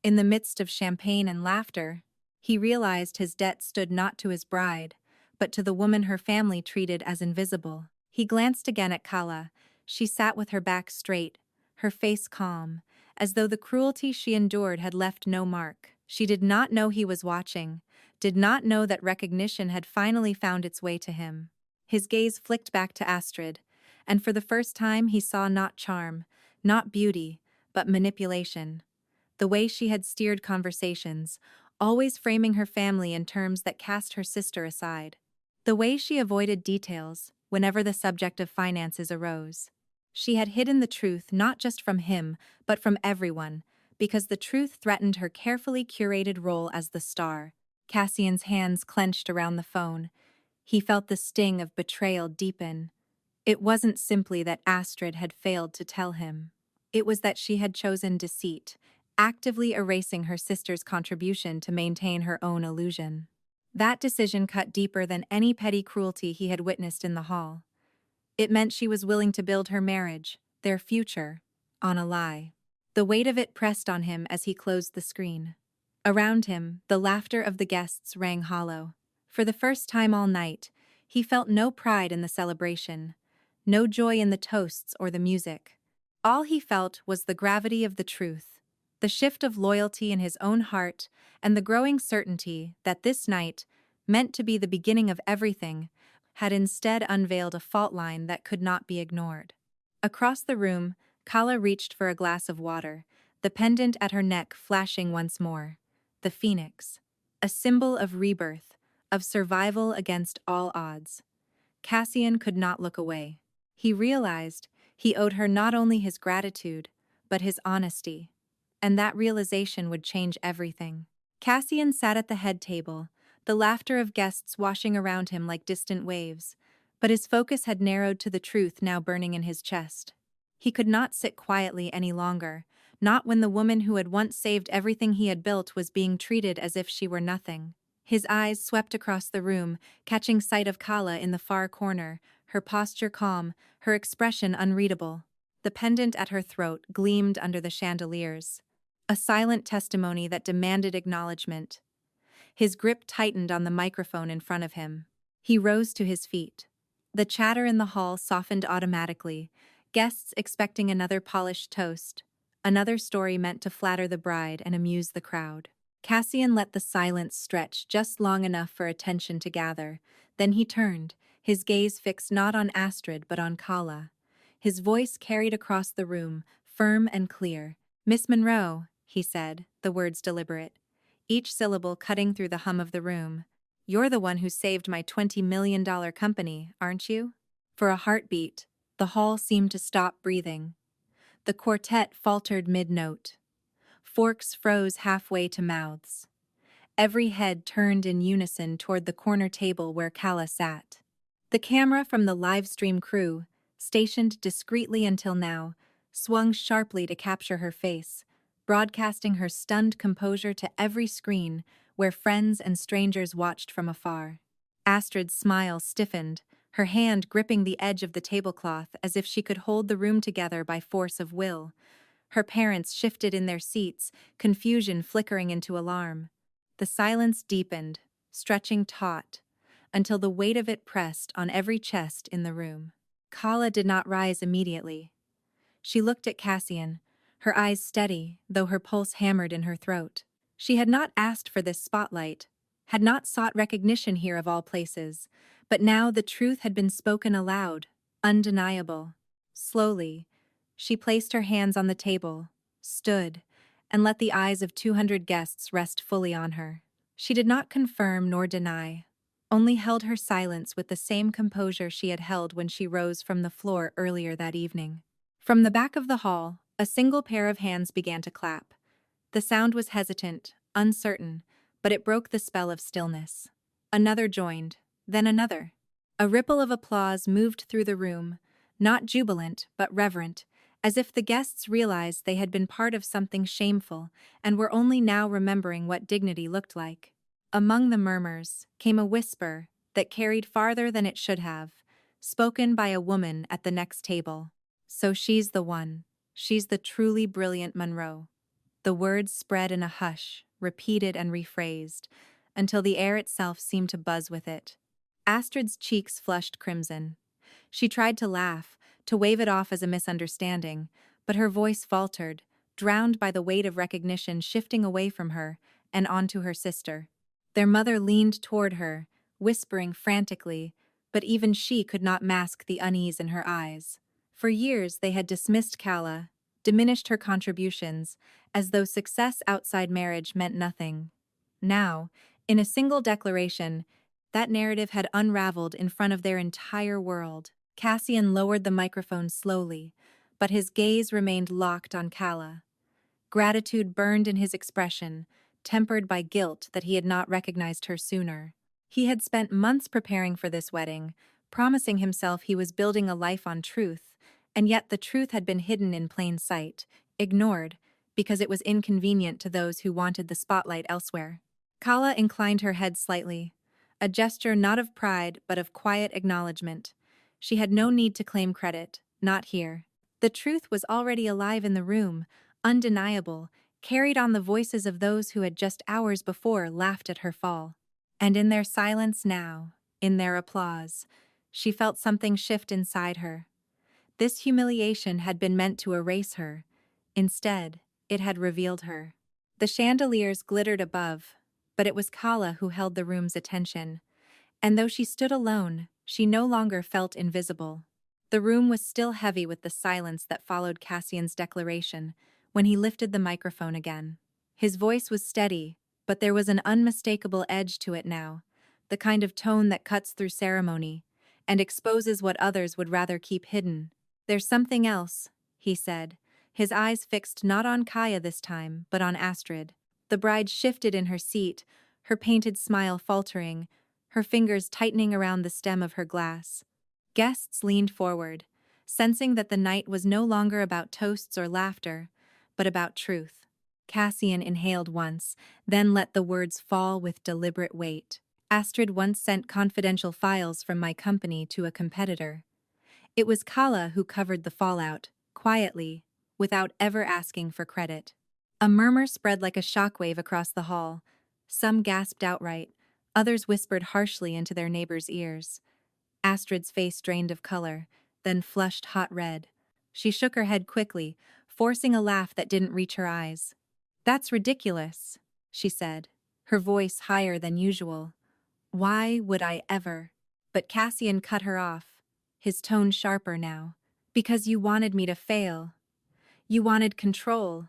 in the midst of champagne and laughter, he realized his debt stood not to his bride, but to the woman her family treated as invisible. He glanced again at Calla. She sat with her back straight, her face calm, as though the cruelty she endured had left no mark. She did not know he was watching, did not know that recognition had finally found its way to him. His gaze flicked back to Astrid, and for the first time he saw not charm, not beauty, but manipulation. The way she had steered conversations, always framing her family in terms that cast her sister aside. The way she avoided details whenever the subject of finances arose. She had hidden the truth not just from him, but from everyone, because the truth threatened her carefully curated role as the star. Cassian's hands clenched around the phone. He felt the sting of betrayal deepen. It wasn't simply that Astrid had failed to tell him. It was that she had chosen deceit, actively erasing her sister's contribution to maintain her own illusion. That decision cut deeper than any petty cruelty he had witnessed in the hall. It meant she was willing to build her marriage, their future, on a lie. The weight of it pressed on him as he closed the screen. Around him, the laughter of the guests rang hollow. For the first time all night, he felt no pride in the celebration, no joy in the toasts or the music. All he felt was the gravity of the truth, the shift of loyalty in his own heart, and the growing certainty that this night, meant to be the beginning of everything, had instead unveiled a fault line that could not be ignored. Across the room, Calla reached for a glass of water, the pendant at her neck flashing once more. The phoenix, a symbol of rebirth, of survival against all odds. Cassian could not look away. He realized he owed her not only his gratitude, but his honesty, and that realization would change everything. Cassian sat at the head table, the laughter of guests washing around him like distant waves, but his focus had narrowed to the truth now burning in his chest. He could not sit quietly any longer, not when the woman who had once saved everything he had built was being treated as if she were nothing. His eyes swept across the room, catching sight of Calla in the far corner, her posture calm, her expression unreadable. The pendant at her throat gleamed under the chandeliers, a silent testimony that demanded acknowledgement. His grip tightened on the microphone in front of him. He rose to his feet. The chatter in the hall softened automatically, guests expecting another polished toast, another story meant to flatter the bride and amuse the crowd. Cassian let the silence stretch just long enough for attention to gather. Then he turned, his gaze fixed not on Astrid but on Kala. His voice carried across the room, firm and clear. "Miss Monroe," he said, the words deliberate, each syllable cutting through the hum of the room. "You're the one who saved my $20 million company, aren't you?" For a heartbeat, the hall seemed to stop breathing. The quartet faltered mid-note. Forks froze halfway to mouths. Every head turned in unison toward the corner table where Kala sat. The camera from the live stream crew, stationed discreetly until now, swung sharply to capture her face, broadcasting her stunned composure to every screen where friends and strangers watched from afar. Astrid's smile stiffened, her hand gripping the edge of the tablecloth as if she could hold the room together by force of will. Her parents shifted in their seats, confusion flickering into alarm. The silence deepened, stretching taut, until the weight of it pressed on every chest in the room. Kala did not rise immediately. She looked at Cassian, her eyes steady, though her pulse hammered in her throat. She had not asked for this spotlight, had not sought recognition here of all places, but now the truth had been spoken aloud, undeniable. Slowly, she placed her hands on the table, stood, and let the eyes of 200 guests rest fully on her. She did not confirm nor deny, only held her silence with the same composure she had held when she rose from the floor earlier that evening. From the back of the hall, a single pair of hands began to clap. The sound was hesitant, uncertain, but it broke the spell of stillness. Another joined, then another. A ripple of applause moved through the room, not jubilant but reverent, as if the guests realized they had been part of something shameful and were only now remembering what dignity looked like. Among the murmurs came a whisper that carried farther than it should have, spoken by a woman at the next table. "So she's the one. She's the truly brilliant Monroe." The words spread in a hush, repeated and rephrased, until the air itself seemed to buzz with it. Astrid's cheeks flushed crimson. She tried to laugh, to wave it off as a misunderstanding, but her voice faltered, drowned by the weight of recognition shifting away from her and onto her sister. Their mother leaned toward her, whispering frantically, but even she could not mask the unease in her eyes. For years they had dismissed Kala, diminished her contributions, as though success outside marriage meant nothing. Now, in a single declaration, that narrative had unraveled in front of their entire world. Cassian lowered the microphone slowly, but his gaze remained locked on Kala. Gratitude burned in his expression, tempered by guilt that he had not recognized her sooner. He had spent months preparing for this wedding, promising himself he was building a life on truth, and yet the truth had been hidden in plain sight, ignored, because it was inconvenient to those who wanted the spotlight elsewhere. Kala inclined her head slightly, a gesture not of pride but of quiet acknowledgement. She had no need to claim credit, not here. The truth was already alive in the room, undeniable, carried on the voices of those who had just hours before laughed at her fall. And in their silence now, in their applause, she felt something shift inside her. This humiliation had been meant to erase her. Instead, it had revealed her. The chandeliers glittered above, but it was Kala who held the room's attention. And though she stood alone, she no longer felt invisible. The room was still heavy with the silence that followed Cassian's declaration when he lifted the microphone again. His voice was steady, but there was an unmistakable edge to it now, the kind of tone that cuts through ceremony and exposes what others would rather keep hidden. "There's something else," he said, his eyes fixed not on Kaya this time, but on Astrid. The bride shifted in her seat, her painted smile faltering, her fingers tightening around the stem of her glass. Guests leaned forward, sensing that the night was no longer about toasts or laughter, but about truth. Cassian inhaled once, then let the words fall with deliberate weight. "Astrid once sent confidential files from my company to a competitor. It was Kala who covered the fallout, quietly, without ever asking for credit." A murmur spread like a shockwave across the hall. Some gasped outright, others whispered harshly into their neighbors' ears. Astrid's face drained of color, then flushed hot red. She shook her head quickly, forcing a laugh that didn't reach her eyes. "That's ridiculous," she said, her voice higher than usual. Why would I ever? But Cassian cut her off, his tone sharper now. Because you wanted me to fail. You wanted control.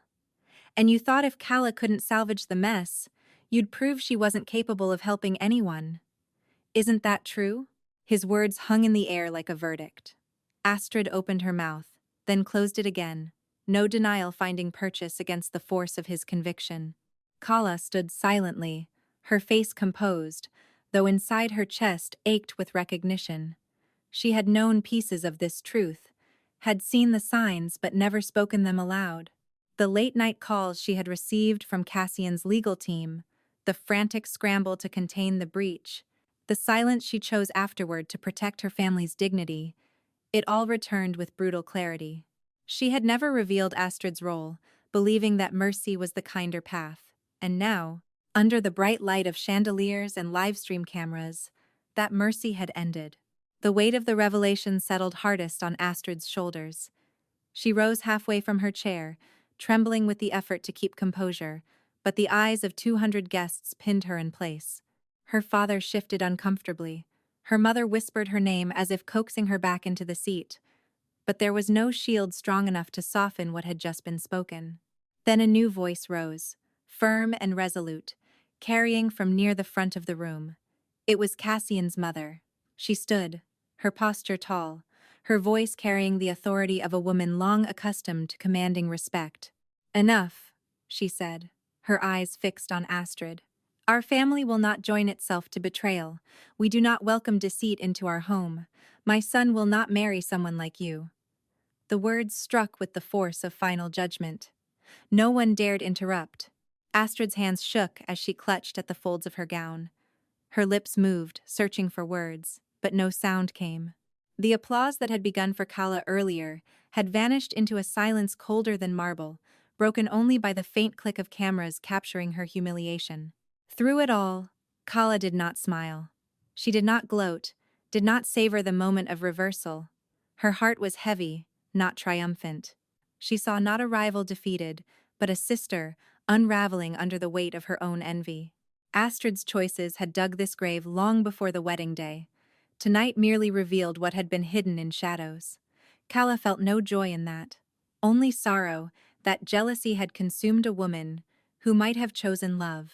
And you thought if Kala couldn't salvage the mess, you'd prove she wasn't capable of helping anyone. Isn't that true? His words hung in the air like a verdict. Astrid opened her mouth, then closed it again, no denial finding purchase against the force of his conviction. Kala stood silently, her face composed, though inside her chest ached with recognition. She had known pieces of this truth, had seen the signs but never spoken them aloud. The late-night calls she had received from Cassian's legal team, the frantic scramble to contain the breach, the silence she chose afterward to protect her family's dignity, it all returned with brutal clarity. She had never revealed Astrid's role, believing that mercy was the kinder path, and now, under the bright light of chandeliers and live-stream cameras, that mercy had ended. The weight of the revelation settled hardest on Astrid's shoulders. She rose halfway from her chair, trembling with the effort to keep composure, but the eyes of 200 guests pinned her in place. Her father shifted uncomfortably. Her mother whispered her name as if coaxing her back into the seat, but there was no shield strong enough to soften what had just been spoken. Then a new voice rose, firm and resolute, carrying from near the front of the room. It was Cassian's mother. She stood, her posture tall, her voice carrying the authority of a woman long accustomed to commanding respect. Enough, she said, her eyes fixed on Astrid. Our family will not join itself to betrayal. We do not welcome deceit into our home. My son will not marry someone like you. The words struck with the force of final judgment. No one dared interrupt. Astrid's hands shook as she clutched at the folds of her gown. Her lips moved, searching for words, but no sound came. The applause that had begun for Kala earlier had vanished into a silence colder than marble, broken only by the faint click of cameras capturing her humiliation. Through it all, Kala did not smile. She did not gloat, did not savor the moment of reversal. Her heart was heavy, not triumphant. She saw not a rival defeated, but a sister, unraveling under the weight of her own envy. Astrid's choices had dug this grave long before the wedding day. Tonight merely revealed what had been hidden in shadows. Kala felt no joy in that. Only sorrow that jealousy had consumed a woman who might have chosen love,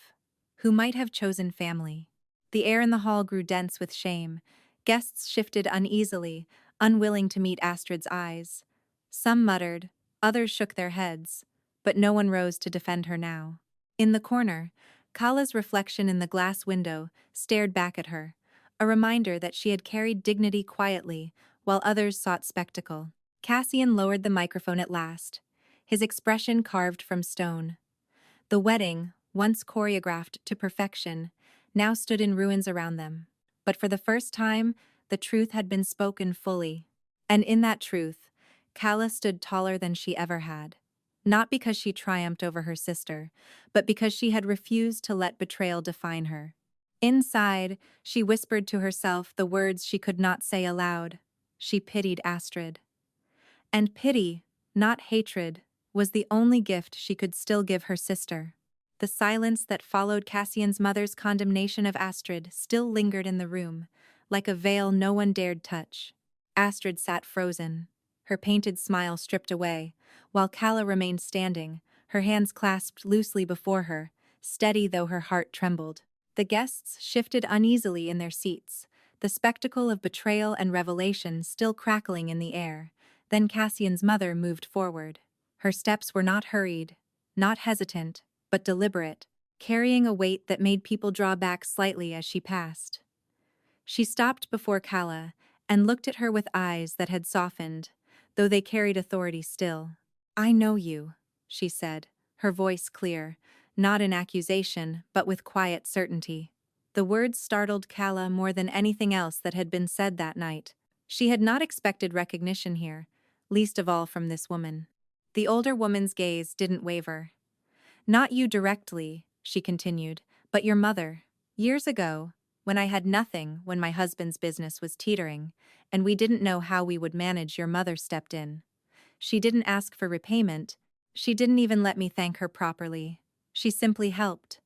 who might have chosen family. The air in the hall grew dense with shame. Guests shifted uneasily, unwilling to meet Astrid's eyes. Some muttered, others shook their heads, but no one rose to defend her now. In the corner, Kala's reflection in the glass window stared back at her, a reminder that she had carried dignity quietly while others sought spectacle. Cassian lowered the microphone at last, his expression carved from stone. The wedding, once choreographed to perfection, now stood in ruins around them. But for the first time, the truth had been spoken fully. And in that truth, Kala stood taller than she ever had. Not because she triumphed over her sister, but because she had refused to let betrayal define her. Inside, she whispered to herself the words she could not say aloud. She pitied Astrid. And pity, not hatred, was the only gift she could still give her sister. The silence that followed Cassian's mother's condemnation of Astrid still lingered in the room, like a veil no one dared touch. Astrid sat frozen, her painted smile stripped away, while Kala remained standing, her hands clasped loosely before her, steady though her heart trembled. The guests shifted uneasily in their seats, the spectacle of betrayal and revelation still crackling in the air. Then Cassian's mother moved forward. Her steps were not hurried, not hesitant, but deliberate, carrying a weight that made people draw back slightly as she passed. She stopped before Kala and looked at her with eyes that had softened, though they carried authority still. "I know you," she said, her voice clear, not in accusation, but with quiet certainty. The words startled Kala more than anything else that had been said that night. She had not expected recognition here, least of all from this woman. The older woman's gaze didn't waver. "Not you directly," she continued, "but your mother. Years ago, when I had nothing, when my husband's business was teetering, and we didn't know how we would manage, your mother stepped in. She didn't ask for repayment. She didn't even let me thank her properly. She simply helped.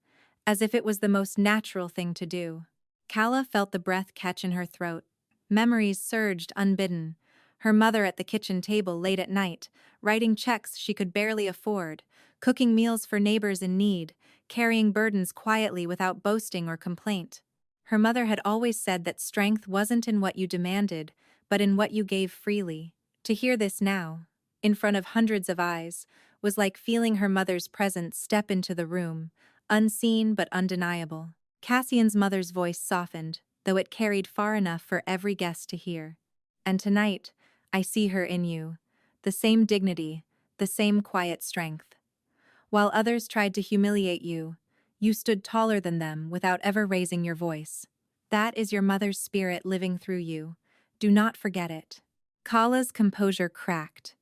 as if it was the most natural thing to do. Kala felt the breath catch in her throat. Memories surged unbidden. Her mother at the kitchen table late at night, writing checks she could barely afford, cooking meals for neighbors in need, carrying burdens quietly without boasting or complaint. Her mother had always said that strength wasn't in what you demanded, but in what you gave freely. To hear this now, in front of hundreds of eyes, was like feeling her mother's presence step into the room, unseen but undeniable. Cassian's mother's voice softened, though it carried far enough for every guest to hear. And tonight, I see her in you. The same dignity, the same quiet strength. While others tried to humiliate you, you stood taller than them without ever raising your voice. That is your mother's spirit living through you. Do not forget it. Kala's composure cracked.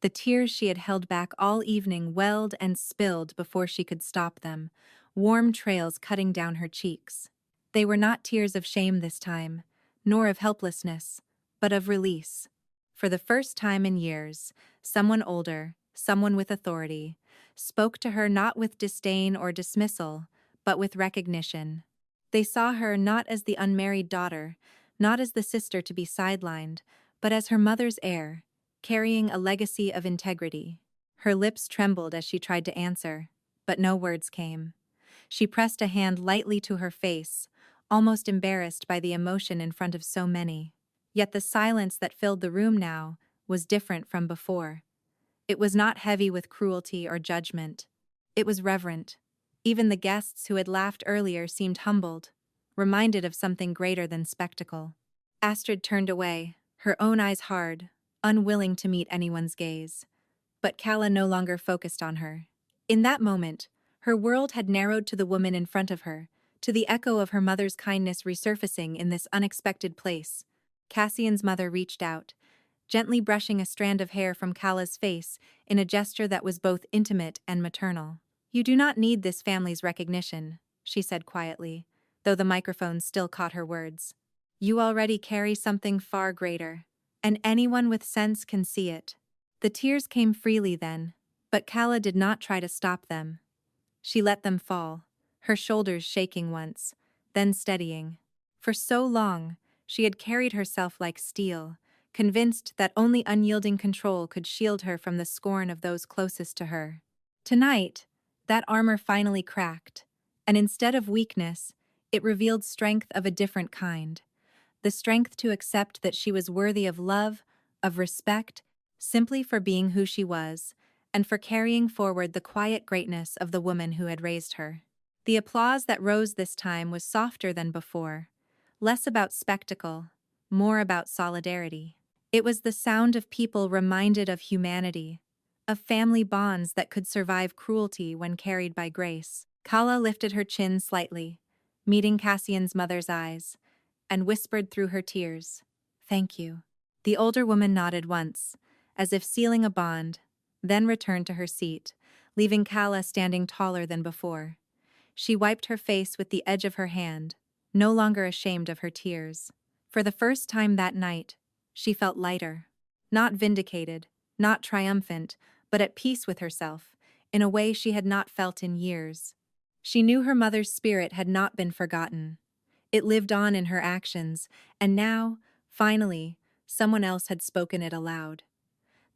The tears she had held back all evening welled and spilled before she could stop them, warm trails cutting down her cheeks. They were not tears of shame this time, nor of helplessness, but of release. For the first time in years, someone older, someone with authority, spoke to her not with disdain or dismissal, but with recognition. They saw her not as the unmarried daughter, not as the sister to be sidelined, but as her mother's heir, carrying a legacy of integrity. Her lips trembled as she tried to answer, but no words came. She pressed a hand lightly to her face, almost embarrassed by the emotion in front of so many. Yet the silence that filled the room now was different from before. It was not heavy with cruelty or judgment. It was reverent. Even the guests who had laughed earlier seemed humbled, reminded of something greater than spectacle. Astrid turned away, her own eyes hard, unwilling to meet anyone's gaze. But Kala no longer focused on her. In that moment, her world had narrowed to the woman in front of her, to the echo of her mother's kindness resurfacing in this unexpected place. Cassian's mother reached out, gently brushing a strand of hair from Kala's face in a gesture that was both intimate and maternal. "You do not need this family's recognition," she said quietly, though the microphone still caught her words. "You already carry something far greater, and anyone with sense can see it." The tears came freely then, but Kala did not try to stop them. She let them fall, her shoulders shaking once, then steadying. For so long, she had carried herself like steel, convinced that only unyielding control could shield her from the scorn of those closest to her. Tonight, that armor finally cracked, and instead of weakness, it revealed strength of a different kind. The strength to accept that she was worthy of love, of respect, simply for being who she was, and for carrying forward the quiet greatness of the woman who had raised her. The applause that rose this time was softer than before, less about spectacle, more about solidarity. It was the sound of people reminded of humanity, of family bonds that could survive cruelty when carried by grace. Kala lifted her chin slightly, meeting Cassian's mother's eyes, and whispered through her tears, "Thank you." The older woman nodded once, as if sealing a bond, then returned to her seat, leaving Kala standing taller than before. She wiped her face with the edge of her hand, no longer ashamed of her tears. For the first time that night, she felt lighter. Not vindicated, not triumphant, but at peace with herself, in a way she had not felt in years. She knew her mother's spirit had not been forgotten. It lived on in her actions, and now, finally, someone else had spoken it aloud.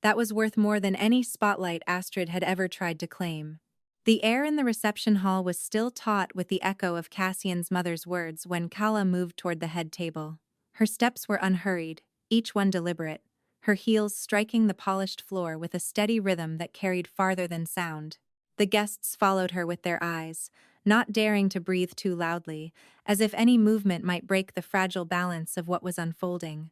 That was worth more than any spotlight Astrid had ever tried to claim. The air in the reception hall was still taut with the echo of Cassian's mother's words when Kala moved toward the head table. Her steps were unhurried, each one deliberate, her heels striking the polished floor with a steady rhythm that carried farther than sound. The guests followed her with their eyes, not daring to breathe too loudly, as if any movement might break the fragile balance of what was unfolding.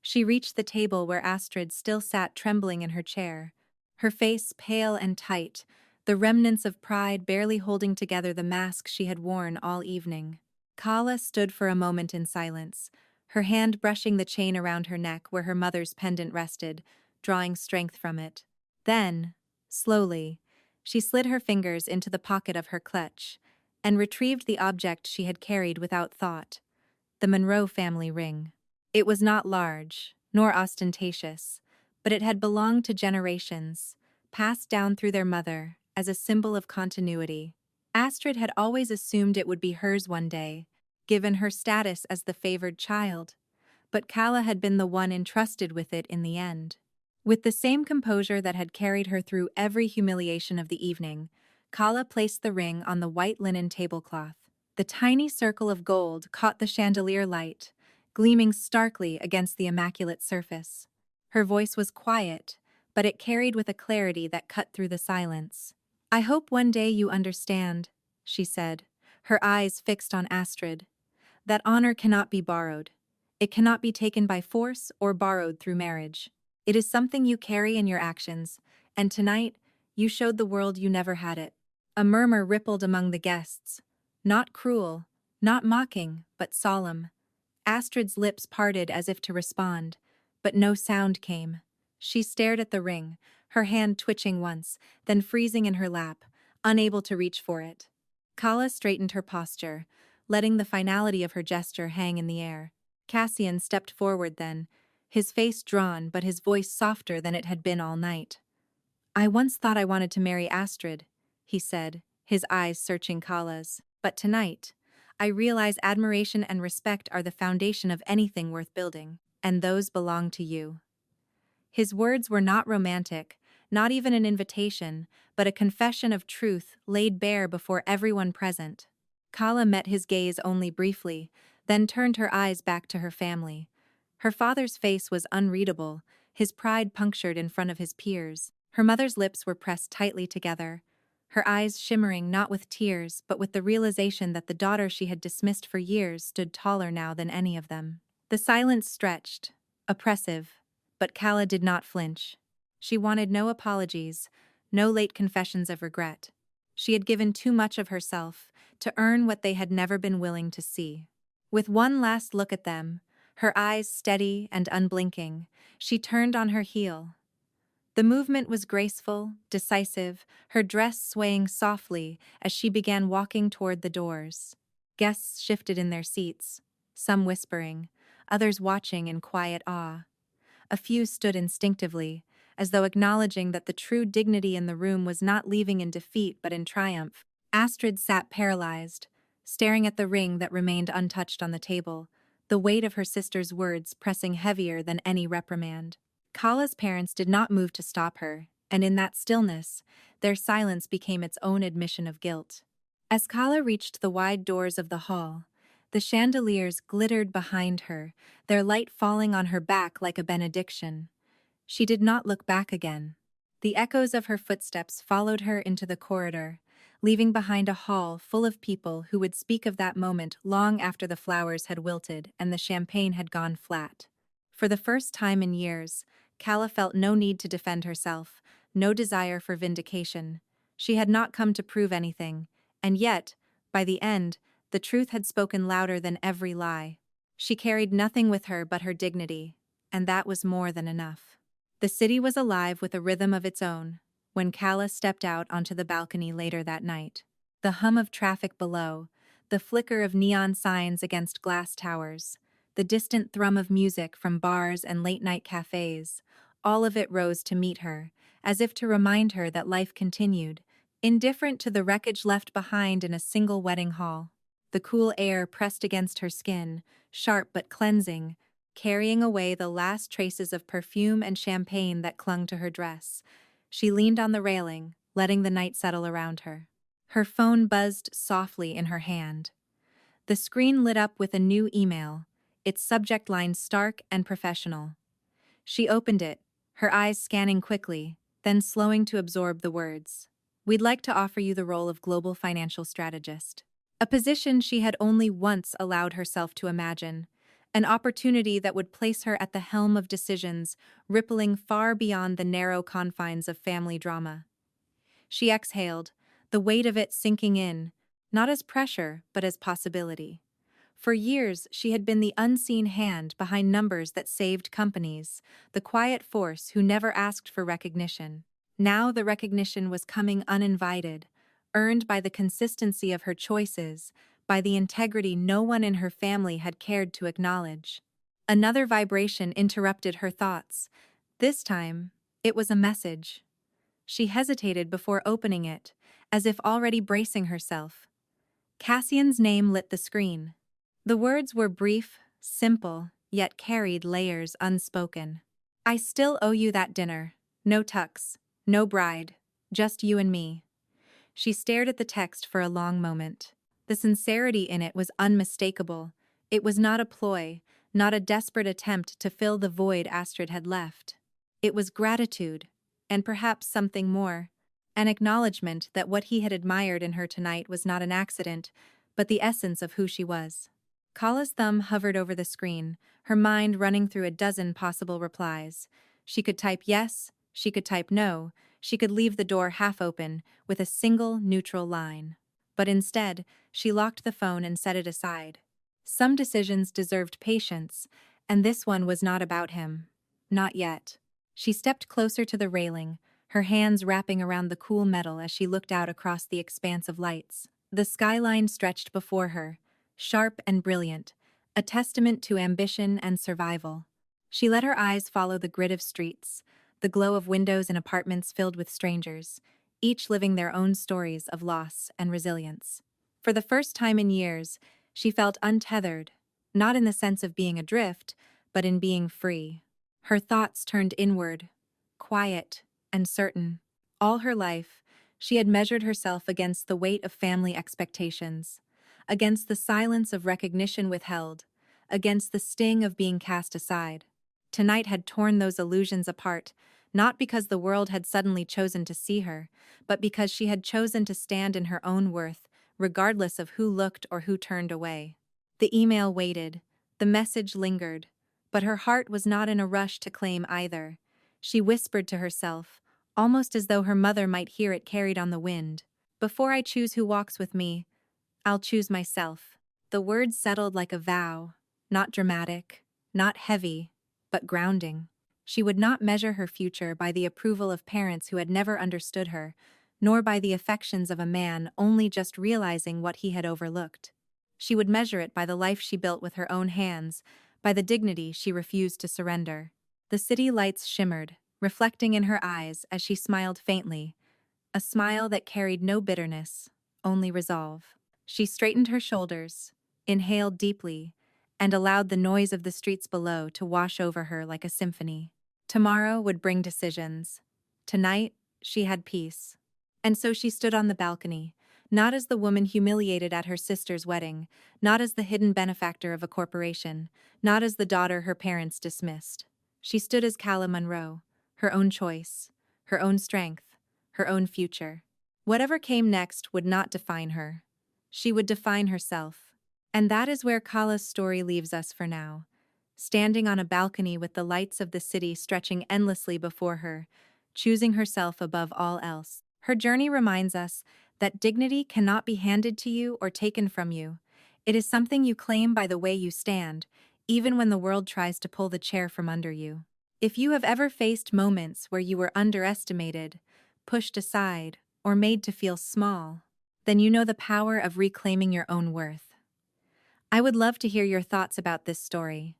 She reached the table where Astrid still sat trembling in her chair, her face pale and tight, the remnants of pride barely holding together the mask she had worn all evening. Kala stood for a moment in silence, her hand brushing the chain around her neck where her mother's pendant rested, drawing strength from it. Then, slowly, she slid her fingers into the pocket of her clutch and retrieved the object she had carried without thought, the Monroe family ring. It was not large, nor ostentatious, but it had belonged to generations, passed down through their mother as a symbol of continuity. Astrid had always assumed it would be hers one day, given her status as the favored child, but Kala had been the one entrusted with it in the end. With the same composure that had carried her through every humiliation of the evening, Kala placed the ring on the white linen tablecloth. The tiny circle of gold caught the chandelier light, gleaming starkly against the immaculate surface. Her voice was quiet, but it carried with a clarity that cut through the silence. "I hope one day you understand," she said, her eyes fixed on Astrid. "That honor cannot be borrowed. It cannot be taken by force or borrowed through marriage. It is something you carry in your actions, and tonight, you showed the world you never had it." A murmur rippled among the guests. Not cruel, not mocking, but solemn. Astrid's lips parted as if to respond, but no sound came. She stared at the ring, her hand twitching once, then freezing in her lap, unable to reach for it. Kala straightened her posture, letting the finality of her gesture hang in the air. Cassian stepped forward then, his face drawn but his voice softer than it had been all night. "I once thought I wanted to marry Astrid," he said, his eyes searching Kala's. "But tonight, I realize admiration and respect are the foundation of anything worth building, and those belong to you." His words were not romantic, not even an invitation, but a confession of truth laid bare before everyone present. Kala met his gaze only briefly, then turned her eyes back to her family. Her father's face was unreadable, his pride punctured in front of his peers. Her mother's lips were pressed tightly together, her eyes shimmering not with tears but with the realization that the daughter she had dismissed for years stood taller now than any of them. The silence stretched, oppressive, but Kala did not flinch. She wanted no apologies, no late confessions of regret. She had given too much of herself to earn what they had never been willing to see. With one last look at them, her eyes steady and unblinking, she turned on her heel. The movement was graceful, decisive, her dress swaying softly as she began walking toward the doors. Guests shifted in their seats, some whispering, others watching in quiet awe. A few stood instinctively, as though acknowledging that the true dignity in the room was not leaving in defeat but in triumph. Astrid sat paralyzed, staring at the ring that remained untouched on the table, the weight of her sister's words pressing heavier than any reprimand. Kala's parents did not move to stop her, and in that stillness, their silence became its own admission of guilt. As Kala reached the wide doors of the hall, the chandeliers glittered behind her, their light falling on her back like a benediction. She did not look back again. The echoes of her footsteps followed her into the corridor, leaving behind a hall full of people who would speak of that moment long after the flowers had wilted and the champagne had gone flat. For the first time in years, Kala felt no need to defend herself, no desire for vindication. She had not come to prove anything, and yet, by the end, the truth had spoken louder than every lie. She carried nothing with her but her dignity, and that was more than enough. The city was alive with a rhythm of its own when Kala stepped out onto the balcony later that night. The hum of traffic below, the flicker of neon signs against glass towers, the distant thrum of music from bars and late-night cafes, all of it rose to meet her, as if to remind her that life continued, indifferent to the wreckage left behind in a single wedding hall. The cool air pressed against her skin, sharp but cleansing, carrying away the last traces of perfume and champagne that clung to her dress. She leaned on the railing, letting the night settle around her. Her phone buzzed softly in her hand. The screen lit up with a new email, its subject line stark and professional. She opened it, her eyes scanning quickly, then slowing to absorb the words. "We'd like to offer you the role of global financial strategist." A position she had only once allowed herself to imagine, an opportunity that would place her at the helm of decisions rippling far beyond the narrow confines of family drama. She exhaled, the weight of it sinking in, not as pressure but as possibility. For years, she had been the unseen hand behind numbers that saved companies, the quiet force who never asked for recognition. Now the recognition was coming uninvited, earned by the consistency of her choices, by the integrity no one in her family had cared to acknowledge. Another vibration interrupted her thoughts. This time, it was a message. She hesitated before opening it, as if already bracing herself. Cassian's name lit the screen. The words were brief, simple, yet carried layers unspoken. I still owe you that dinner. No tux, no bride, just you and me. She stared at the text for a long moment. The sincerity in it was unmistakable. It was not a ploy, not a desperate attempt to fill the void Astrid had left. It was gratitude, and perhaps something more. An acknowledgement that what he had admired in her tonight was not an accident, but the essence of who she was. Kala's thumb hovered over the screen, her mind running through a dozen possible replies. She could type yes, she could type no, she could leave the door half open, with a single neutral line. But instead, she locked the phone and set it aside. Some decisions deserved patience, and this one was not about him. Not yet. She stepped closer to the railing, her hands wrapping around the cool metal as she looked out across the expanse of lights. The skyline stretched before her, sharp and brilliant, a testament to ambition and survival. She let her eyes follow the grid of streets, the glow of windows and apartments filled with strangers, each living their own stories of loss and resilience. For the first time in years, she felt untethered, not in the sense of being adrift, but in being free. Her thoughts turned inward, quiet and certain. All her life, she had measured herself against the weight of family expectations, against the silence of recognition withheld, against the sting of being cast aside. Tonight had torn those illusions apart, not because the world had suddenly chosen to see her, but because she had chosen to stand in her own worth, regardless of who looked or who turned away. The email waited, the message lingered, but her heart was not in a rush to claim either. She whispered to herself, almost as though her mother might hear it carried on the wind, "Before I choose who walks with me, I'll choose myself." The words settled like a vow, not dramatic, not heavy, but grounding. She would not measure her future by the approval of parents who had never understood her, nor by the affections of a man only just realizing what he had overlooked. She would measure it by the life she built with her own hands, by the dignity she refused to surrender. The city lights shimmered, reflecting in her eyes as she smiled faintly, a smile that carried no bitterness, only resolve. She straightened her shoulders, inhaled deeply, and allowed the noise of the streets below to wash over her like a symphony. Tomorrow would bring decisions. Tonight, she had peace. And so she stood on the balcony, not as the woman humiliated at her sister's wedding, not as the hidden benefactor of a corporation, not as the daughter her parents dismissed. She stood as Calla Munro, her own choice, her own strength, her own future. Whatever came next would not define her. She would define herself. And that is where Calla's story leaves us for now. Standing on a balcony with the lights of the city stretching endlessly before her, choosing herself above all else. Her journey reminds us that dignity cannot be handed to you or taken from you. It is something you claim by the way you stand, even when the world tries to pull the chair from under you. If you have ever faced moments where you were underestimated, pushed aside, or made to feel small, then you know the power of reclaiming your own worth. I would love to hear your thoughts about this story.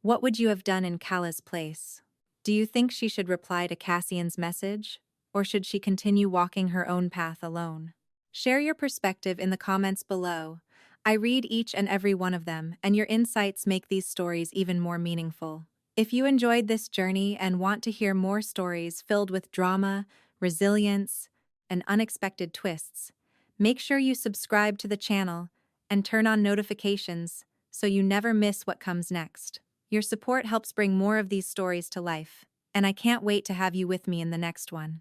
What would you have done in Calla's place? Do you think she should reply to Cassian's message, or should she continue walking her own path alone? Share your perspective in the comments below. I read each and every one of them, and your insights make these stories even more meaningful. If you enjoyed this journey and want to hear more stories filled with drama, resilience, and unexpected twists, make sure you subscribe to the channel and turn on notifications so you never miss what comes next. Your support helps bring more of these stories to life, and I can't wait to have you with me in the next one.